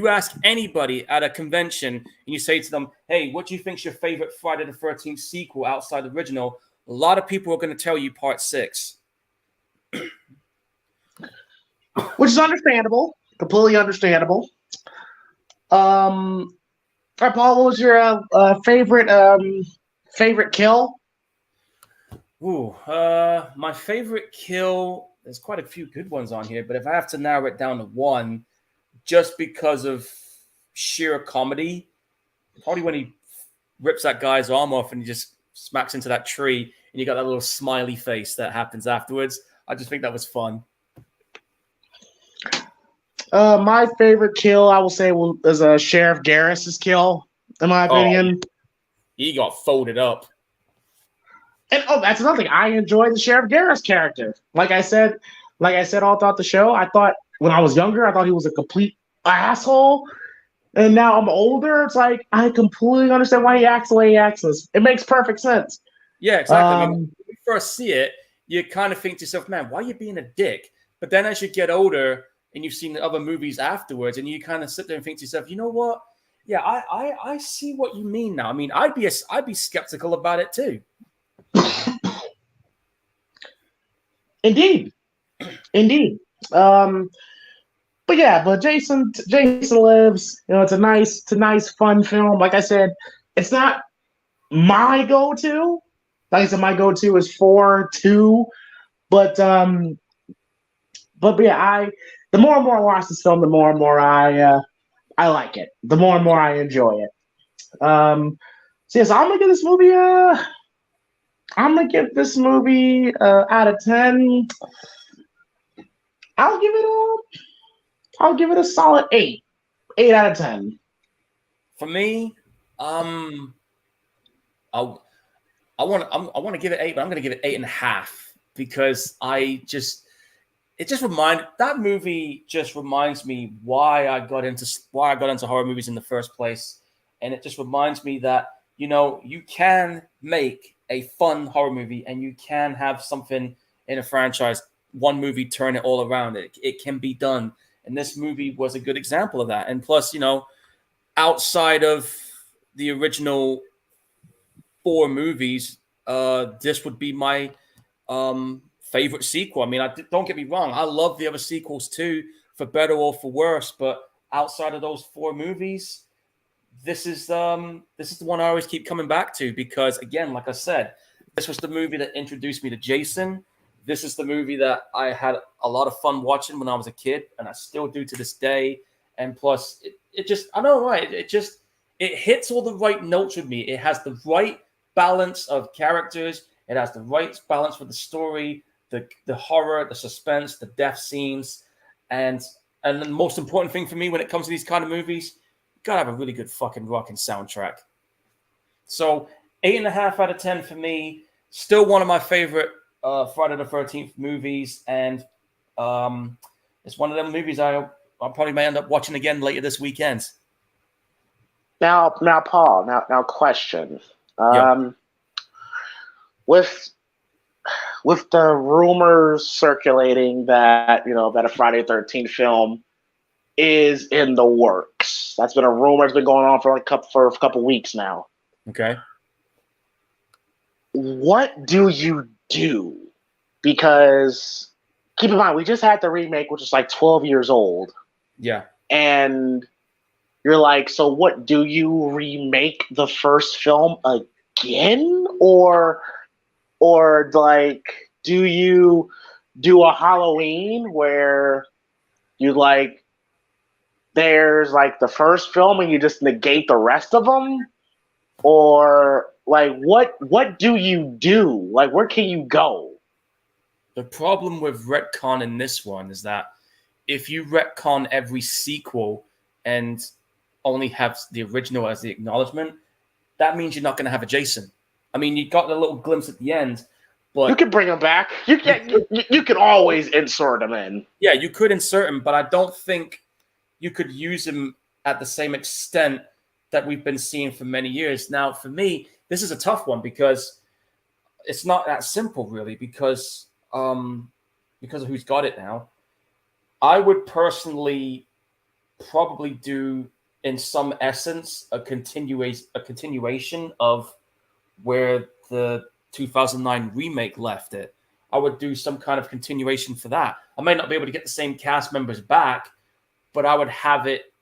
B: ask anybody at a convention and you say to them, "Hey, what do you think's your favorite Friday the 13th sequel outside the original?" A lot of people are going to tell you Part 6.
A: Which is understandable. Completely understandable. All right, Paul, what was your favorite kill?
B: Ooh, my favorite kill, there's quite a few good ones on here, but if I have to narrow it down to one, just because of sheer comedy, probably when he rips that guy's arm off and he just smacks into that tree and you got that little smiley face that happens afterwards. I just think that was fun.
A: My favorite kill, I will say, is Sheriff Garris's kill, in my opinion.
B: He got folded up.
A: And that's another thing. I enjoyed the Sheriff Garris character. Like I said all throughout the show, I thought when I was younger, I thought he was a complete asshole. And now I'm older, it's like I completely understand why he acts the way he acts. It makes perfect sense.
B: Yeah, exactly. I mean, when you first see it, you kind of think to yourself, man, why are you being a dick? But then as you get older and you've seen the other movies afterwards, and you kind of sit there and think to yourself, you know what? Yeah, I see what you mean now. I mean, I'd be skeptical about it too.
A: Indeed. But Jason Lives. It's a nice, fun film. Like I said, it's not my go-to. Like I said, my go-to is 4-2. But yeah, the more and more I watch this film, the more and more I like it. The more and more I enjoy it. So I'm gonna give this movie out of 10. I'll give it a solid 8. 8 out of 10.
B: For me, I want to give it 8, but I'm going to give it 8.5 because that movie just reminds me why I got into horror movies in the first place, and it just reminds me that you can make a fun horror movie and you can have something in a franchise, one movie turn it all around. It can be done. And this movie was a good example of that. And plus, outside of the original 4 movies, this would be my favorite sequel. I mean, don't get me wrong. I love the other sequels too, for better or for worse. But outside of those 4 movies, this is the one I always keep coming back to because, again, like I said, this was the movie that introduced me to Jason. This is the movie that I had a lot of fun watching when I was a kid, and I still do to this day. And plus, it just, I don't know why, it hits all the right notes with me. It has the right balance of characters. It has the right balance for the story, the horror, the suspense, the death scenes, and the most important thing for me when it comes to these kind of movies, you gotta have a really good fucking rocking soundtrack. So 8.5 out of 10 for me. Still one of my favorite Friday the 13th movies, and it's one of them movies I probably may end up watching again later this weekend.
A: Now, Paul. Now, question.
B: Yeah.
A: With the rumors circulating that that a Friday the 13th film is in the works. That's been a rumor. It's been going on for a couple weeks now.
B: Okay.
A: What do you do? Because keep in mind, we just had the remake, which is like 12 years old.
B: Yeah.
A: And you're like, so what? Do you remake the first film again? Or like, do you do a Halloween where you like, there's like the first film and you just negate the rest of them? Or like, what do you do? Like, where can you go?
B: The problem with retcon in this one is that if you retcon every sequel and only have the original as the acknowledgement, that means you're not going to have a Jason. I mean, you got the little glimpse at the end, but
A: you can bring him back. You can always insert him in.
B: Yeah, you could insert him, but I don't think you could use him at the same extent that we've been seeing for many years. Now, for me, this is a tough one because it's not that simple, really, because of who's got it now. I would personally probably do, in some essence, a continuation of where the 2009 remake left it. I would do some kind of continuation for that. I may not be able to get the same cast members back, but I would have it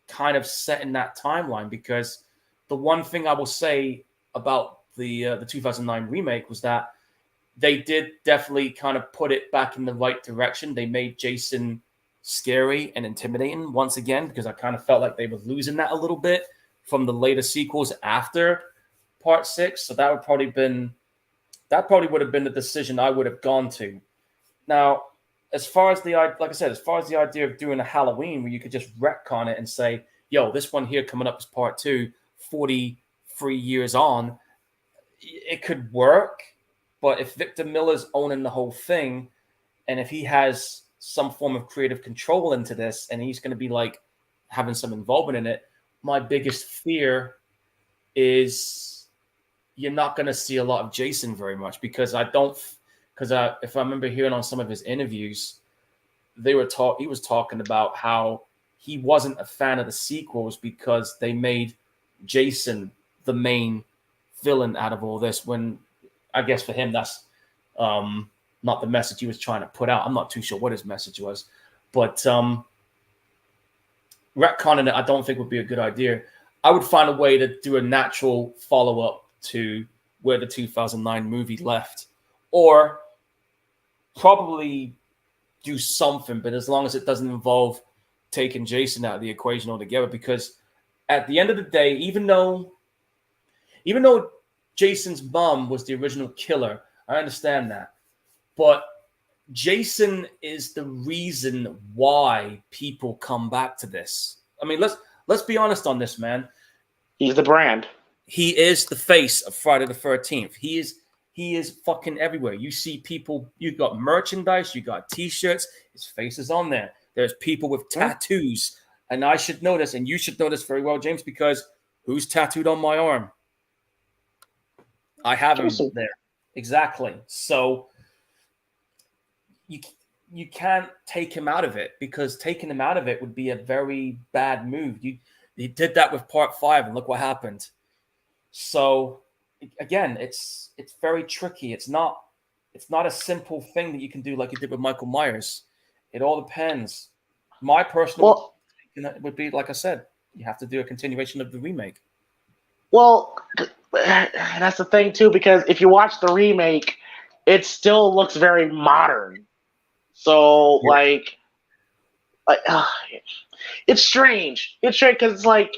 B: kind of set in that timeline, because the one thing I will say about the 2009 remake was that they did definitely kind of put it back in the right direction. They made Jason scary and intimidating once again, because I kind of felt like they were losing that a little bit from the later sequels after Part 6. So that probably would have been the decision I would have gone to. Now, as far as as far as the idea of doing a Halloween where you could just retcon it and say, yo, this one here coming up is Part 2, 43 years on, it could work. But if Victor Miller's owning the whole thing, and if he has some form of creative control into this, and he's going to be like having some involvement in it, my biggest fear is you're not going to see a lot of Jason very much, because if I remember hearing on some of his interviews, he was talking about how he wasn't a fan of the sequels because they made Jason the main villain out of all this, when I guess for him that's not the message he was trying to put out. I'm not too sure what his message was, but retconning it I don't think would be a good idea. I would find a way to do a natural follow-up to where the 2009 movie left, or probably do something, but as long as it doesn't involve taking Jason out of the equation altogether, because at the end of the day, even though Jason's mom was the original killer, I understand that, but Jason is the reason why people come back to this. I mean, let's be honest on this, man.
A: He's the brand.
B: He is the face of Friday the 13th. He is fucking everywhere. You see people, you got merchandise, you got t-shirts, his face is on there. There's people with tattoos. And I should know this, and you should know this very well, James, because who's tattooed on my arm? I have him there. Exactly. So you can't take him out of it, because taking him out of it would be a very bad move. He did that with Part 5, and look what happened. So again, it's very tricky. It's not It's not a simple thing that you can do like you did with Michael Myers. It all depends. My personal would be, like I said, you have to do a continuation of the remake.
A: Well, that's the thing too, because if you watch the remake, it still looks very modern. So it's strange. It's strange because it's like,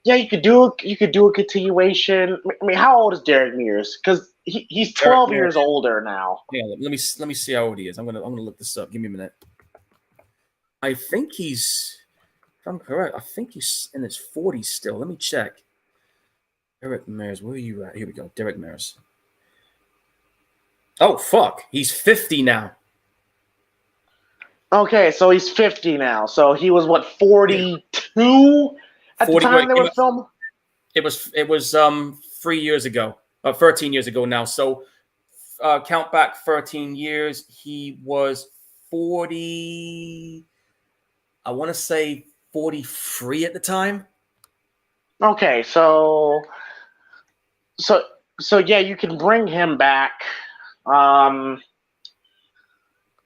A: yeah, you could do a continuation. I mean, how old is Derek Mears? Because he's 12 years older now.
B: Yeah, let me see how old he is. I'm gonna look this up. Give me a minute. I think he's, if I'm correct, I think he's in his 40s still. Let me check. Derek Mears, where are you at? Here we go. Derek Mears. Oh fuck, he's 50 now.
A: Okay, so he's 50 now. So he was what, 42 at the time they were filming?
B: It was 3 years ago, 13 years ago now. So count back 13 years. He was 40. I want to say 43 at the time.
A: Okay, so yeah, you can bring him back.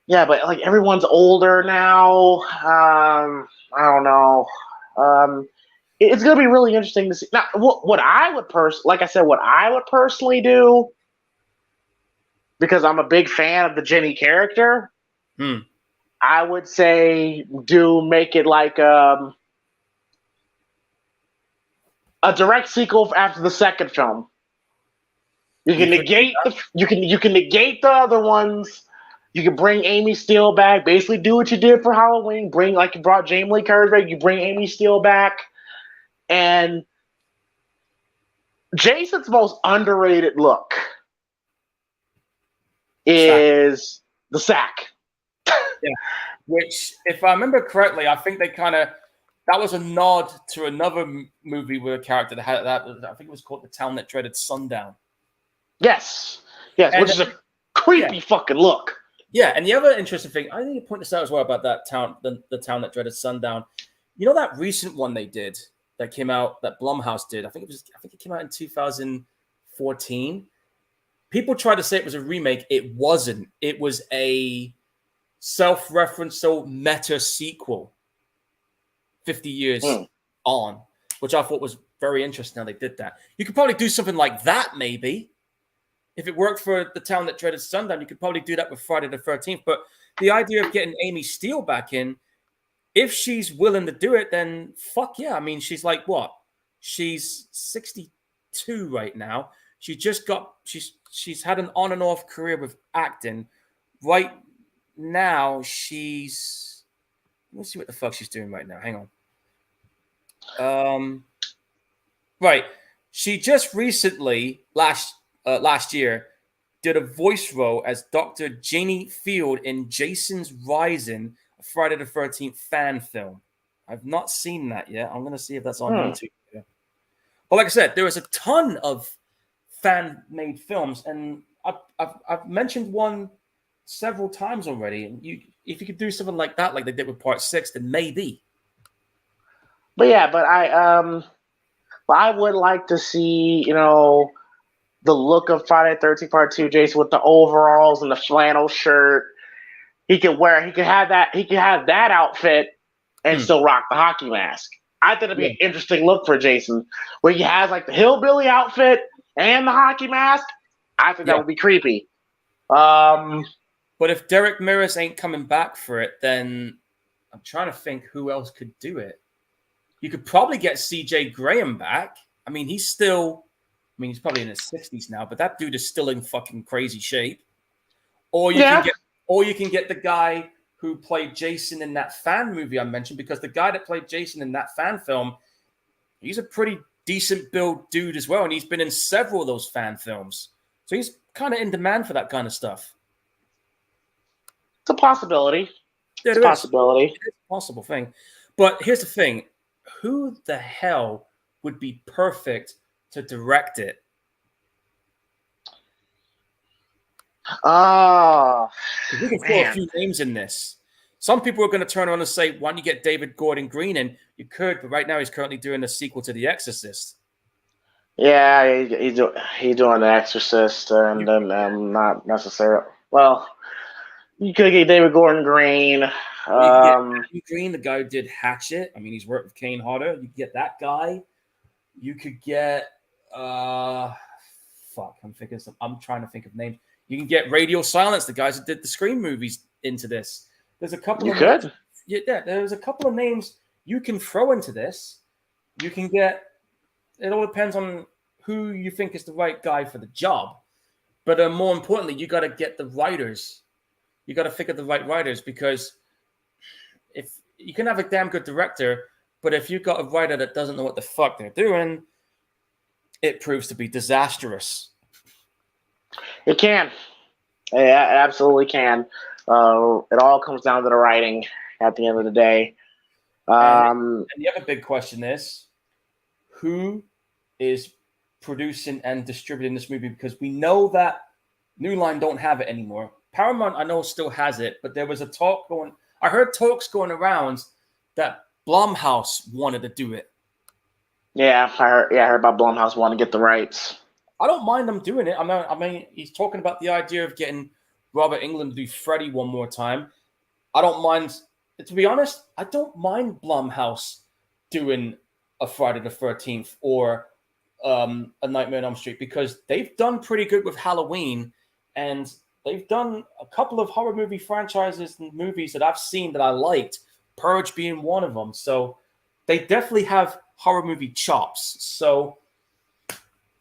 A: Yeah, but like everyone's older now. I don't know. It's gonna be really interesting to see. Now, what I would like I said, what I would personally do, because I'm a big fan of the Jenny character. I would say make it like a direct sequel after the second film. You can negate you can negate the other ones. You can bring Amy Steele back. Basically, do what you did for Halloween. You brought Jamie Lee Curtis back. You bring Amy Steele back, and Jason's most underrated look is the sack.
B: Yeah, which, if I remember correctly, I think they that was a nod to another movie with a character that had that. I think it was called The Town That Dreaded Sundown.
A: Yes, which is a creepy fucking look.
B: Yeah, and the other interesting thing, I need to point this out as well about that town, the Town That Dreaded Sundown. You know that recent one they did that came out, that Blumhouse did. I think it came out in 2014. People tried to say it was a remake. It wasn't. It was a self-referential meta sequel 50 years on, which I thought was very interesting how they did that. You could probably do something like that, maybe. If it worked for The Town That Dreaded Sundown, you could probably do that with Friday the 13th. But the idea of getting Amy Steele back in, if she's willing to do it, then fuck yeah. I mean, she's like what? She's 62 right now. She's had an on and off career with acting. Right now, let's see what the fuck she's doing right now. Hang on. Right. She just recently, last year, did a voice role as Dr. Janie Field in Jason's Rising, a Friday the 13th fan film. I've not seen that yet. I'm going to see if that's on YouTube. Yeah. But like I said, there is a ton of fan-made films, and I've mentioned one several times already. And if you could do something like that, like they did with Part 6, then maybe.
A: But yeah, I would like to see, the look of Friday the 13th Part 2, Jason, with the overalls and the flannel shirt. He could have that outfit and still rock the hockey mask. I think it'd be an interesting look for Jason, where he has like the hillbilly outfit and the hockey mask. I think that would be creepy.
B: But if Derek Mears ain't coming back for it, then I'm trying to think who else could do it. You could probably get CJ Graham back. I mean, he's probably in his 60s now, but that dude is still in fucking crazy shape. Or you can get the guy who played Jason in that fan movie I mentioned, because the guy that played Jason in that fan film, he's a pretty decent build dude as well, and he's been in several of those fan films. So he's kind of in demand for that kind of stuff.
A: It's a possibility.
B: It's a possibility. It's a possible thing. But here's the thing. Who the hell would be perfect to direct it? We can throw a few names in this. Some people are going to turn around and say, why don't you get David Gordon Green in? You could, but right now he's currently doing a sequel to The Exorcist.
A: Yeah, he doing The Exorcist, and
B: You
A: then not necessarily. Well, you could get David Gordon Green.
B: Well, you could get
A: Um,
B: Adam Green, the guy who did Hatchet. I mean, he's worked with Kane Hodder. You could get that guy. You could get fuck. I'm trying to think of names. You can get Radio Silence, the guys that did the Scream movies, into this. There's a couple
A: you
B: of names.
A: could.
B: Yeah, there's a couple of names you can throw into this. You can get. It all depends on who you think is the right guy for the job. But more importantly, you got to get the writers. You got to figure the right writers, because if you can have a damn good director, but if you've got a writer that doesn't know what the fuck they're doing, it proves to be disastrous.
A: It can. It absolutely can. It all comes down to the writing at the end of the day.
B: And,
A: Um,
B: and the other big question is, who is producing and distributing this movie? Because we know that New Line don't have it anymore. Paramount, I know, still has it, but there was a talk going. I heard talks going around that Blumhouse wanted to do it.
A: yeah, I heard about Blumhouse wanting to get the rights.
B: I don't mind them doing it. I mean, he's talking about the idea of getting Robert Englund to do Freddy one more time. I don't mind. To be honest, I don't mind Blumhouse doing a Friday the 13th or a Nightmare on Elm Street, because they've done pretty good with Halloween, and they've done a couple of horror movie franchises and movies that I've seen that I liked, Purge being one of them. So they definitely have horror movie chops. So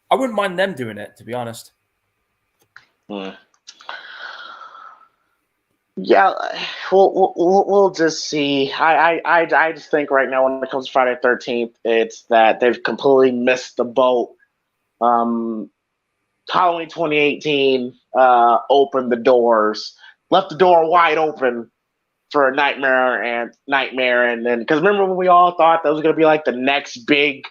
B: I wouldn't mind them doing it, to be honest.
A: Hmm. Yeah, we'll just see. I just think right now when it comes to Friday the 13th, it's that they've completely missed the boat. Um, Halloween 2018 opened the doors, left the door wide open for Nightmare, and then because remember when we all thought that was going to be like the next big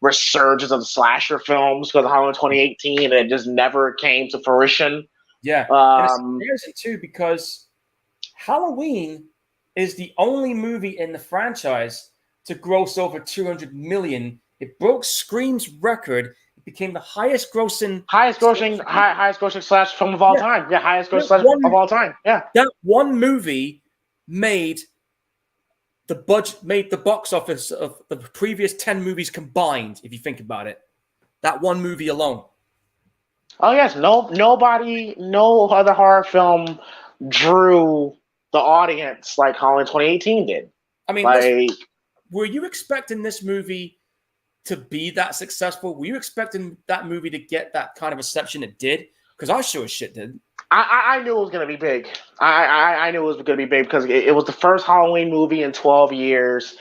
A: resurgence of the slasher films because of Halloween 2018, and it just never came to fruition.
B: Yeah, and it's
A: Um,
B: embarrassing too, because Halloween is the only movie in the franchise to gross over 200 million. It broke Scream's record. It became the highest grossing
A: highest grossing slash film of all
B: Yeah,
A: time. Yeah, highest grossing
B: that
A: slash
B: one,
A: of all time. Yeah.
B: that one movie made made the box office of the previous 10 movies combined, if you think about it. That one movie alone.
A: Oh yes, no other horror film drew the audience like Halloween 2018 did.
B: I mean,
A: Like,
B: were you expecting this movie to be that successful? Were you expecting that movie to get that kind of reception it did? Because I sure as shit did.
A: I knew it was gonna be big. I knew it was gonna be big because it was the first Halloween movie in 12 years.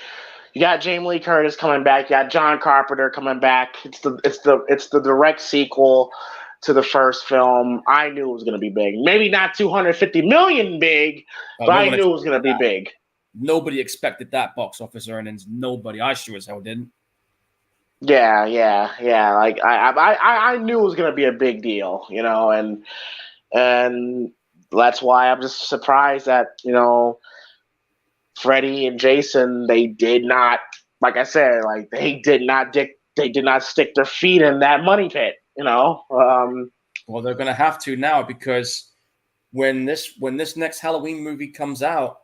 A: You got Jamie Lee Curtis coming back. You got John Carpenter coming back. It's the direct sequel to the first film. I knew it was gonna be big. Maybe not 250 million big, but
B: No
A: I
B: one
A: knew it was
B: expected
A: gonna be
B: that.
A: big.
B: Nobody expected that box office earnings. Nobody. I sure as hell didn't.
A: Yeah. Like I knew it was gonna be a big deal, and that's why I'm just surprised that Freddy and Jason they did not, like I said, like they did not stick their feet in that money pit,
B: Well, they're gonna have to now, because when this next Halloween movie comes out,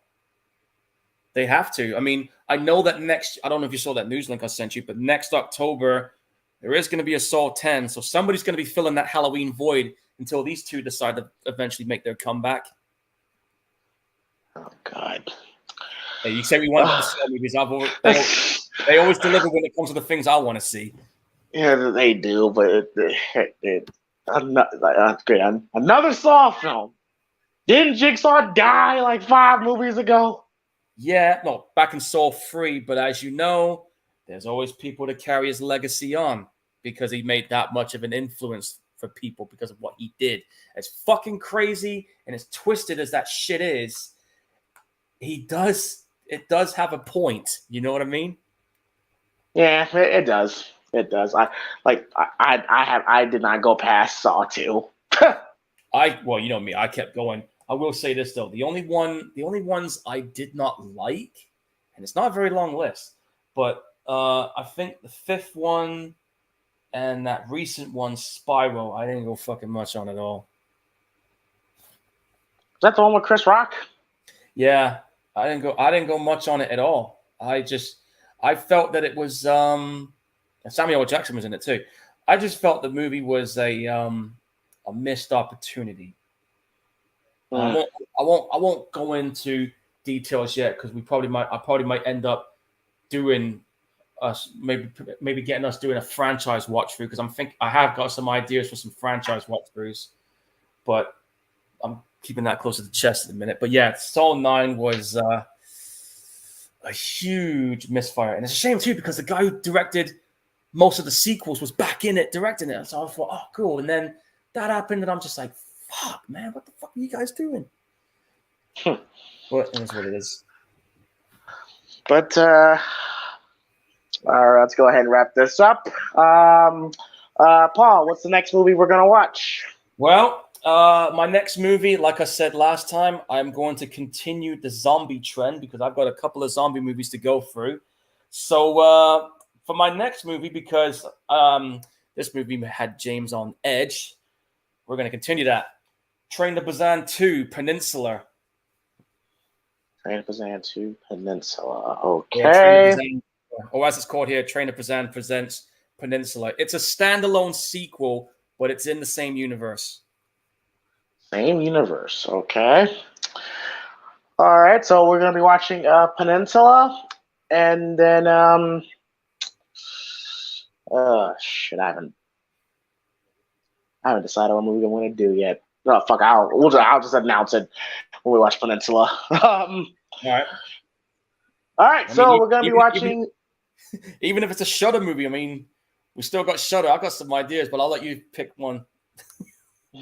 B: they have to. I mean, I know that I don't know if you saw that news link I sent you, but next October there is going to be a Saw 10, so somebody's going to be filling that Halloween void until these two decide to eventually make their comeback.
A: Oh God.
B: Hey, you say we want about the Saw movies. They always deliver when it comes to the things I want to see.
A: Yeah, they do, but another Saw film. Didn't Jigsaw die like 5 movies ago?
B: Yeah, no, back in Saw 3, but as you know, there's always people to carry his legacy on, because he made that much of an influence for people because of what he did. As fucking crazy and as twisted as that shit is, it does have a point. You know what I mean?
A: Yeah, it does. It does. I did not go past Saw 2.
B: Well, you know me, I kept going. I will say this though, the only ones I did not like, and it's not a very long list, but I think the fifth one and that recent one, Spiral, I didn't go fucking much on at all.
A: Is that the one with Chris Rock?
B: Yeah, I didn't go much on it at all. I felt that it was Samuel L. Jackson was in it too. I just felt the movie was a missed opportunity. I won't go into details yet because I probably might end up doing us maybe getting us doing a franchise watch through because I have got some ideas for some franchise watch throughs, but I'm keeping that close to the chest at the minute. But yeah, Saw 9 was a huge misfire, and it's a shame too because the guy who directed most of the sequels was back in it directing it. So I thought, oh, cool, and then that happened, and I'm just like, fuck, man, what the fuck are you guys doing? But it is what it is.
A: But all right, let's go ahead and wrap this up. Paul, what's the next movie we're gonna watch?
B: Well, my next movie, like I said last time, I'm going to continue the zombie trend because I've got a couple of zombie movies to go through. So for my next movie, because this movie had James on edge, we're going to continue that. Train to Busan 2, Peninsula.
A: Train to Busan 2, Peninsula. Okay.
B: Yeah, Busan, or as it's called here, Train to Busan presents Peninsula. It's a standalone sequel, but it's in the same universe.
A: Same universe. Okay. All right. So we're gonna be watching Peninsula, and then shit, I haven't decided what movie I'm gonna do yet. No, fuck, I'll just announce it when we watch Peninsula.
B: All right.
A: All right. So we're gonna be watching.
B: Even if it's a Shudder movie, I mean, we still got Shudder. I've got some ideas, but I'll let you pick one.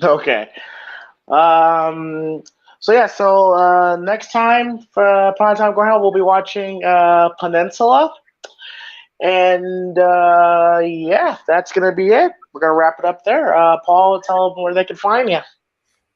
A: Okay. So next time for PrimeTime Gorehounds, we'll be watching Peninsula. And yeah, that's going to be it. We're going to wrap it up there. Paul, tell them where they can find you.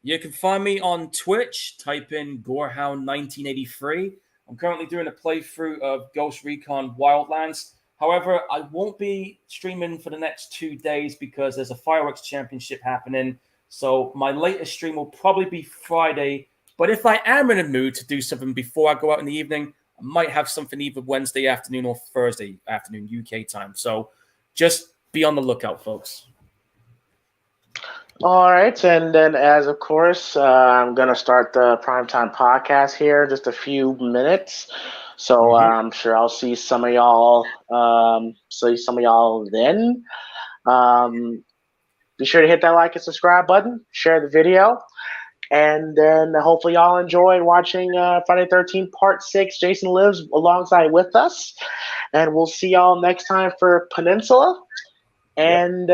B: You can find me on Twitch. Type in Gorehound 1983. I'm currently doing a playthrough of Ghost Recon Wildlands. However, I won't be streaming for the next 2 days because there's a fireworks championship happening. So my latest stream will probably be Friday. But if I am in a mood to do something before I go out in the evening, I might have something either Wednesday afternoon or Thursday afternoon UK time. So just be on the lookout, folks.
A: All right. And then, as of course, I'm going to start the Primetime podcast here in just a few minutes. So I'm sure I'll see some of y'all then. Be sure to hit that like and subscribe button, share the video, and then hopefully y'all enjoyed watching Friday the 13th Part 6, Jason Lives alongside with us. And we'll see y'all next time for Peninsula. And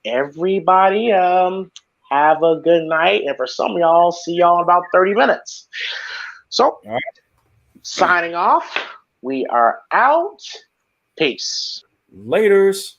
A: everybody have a good night. And for some of y'all, see y'all in about 30 minutes. So, signing off, we are out. Peace.
B: Laters.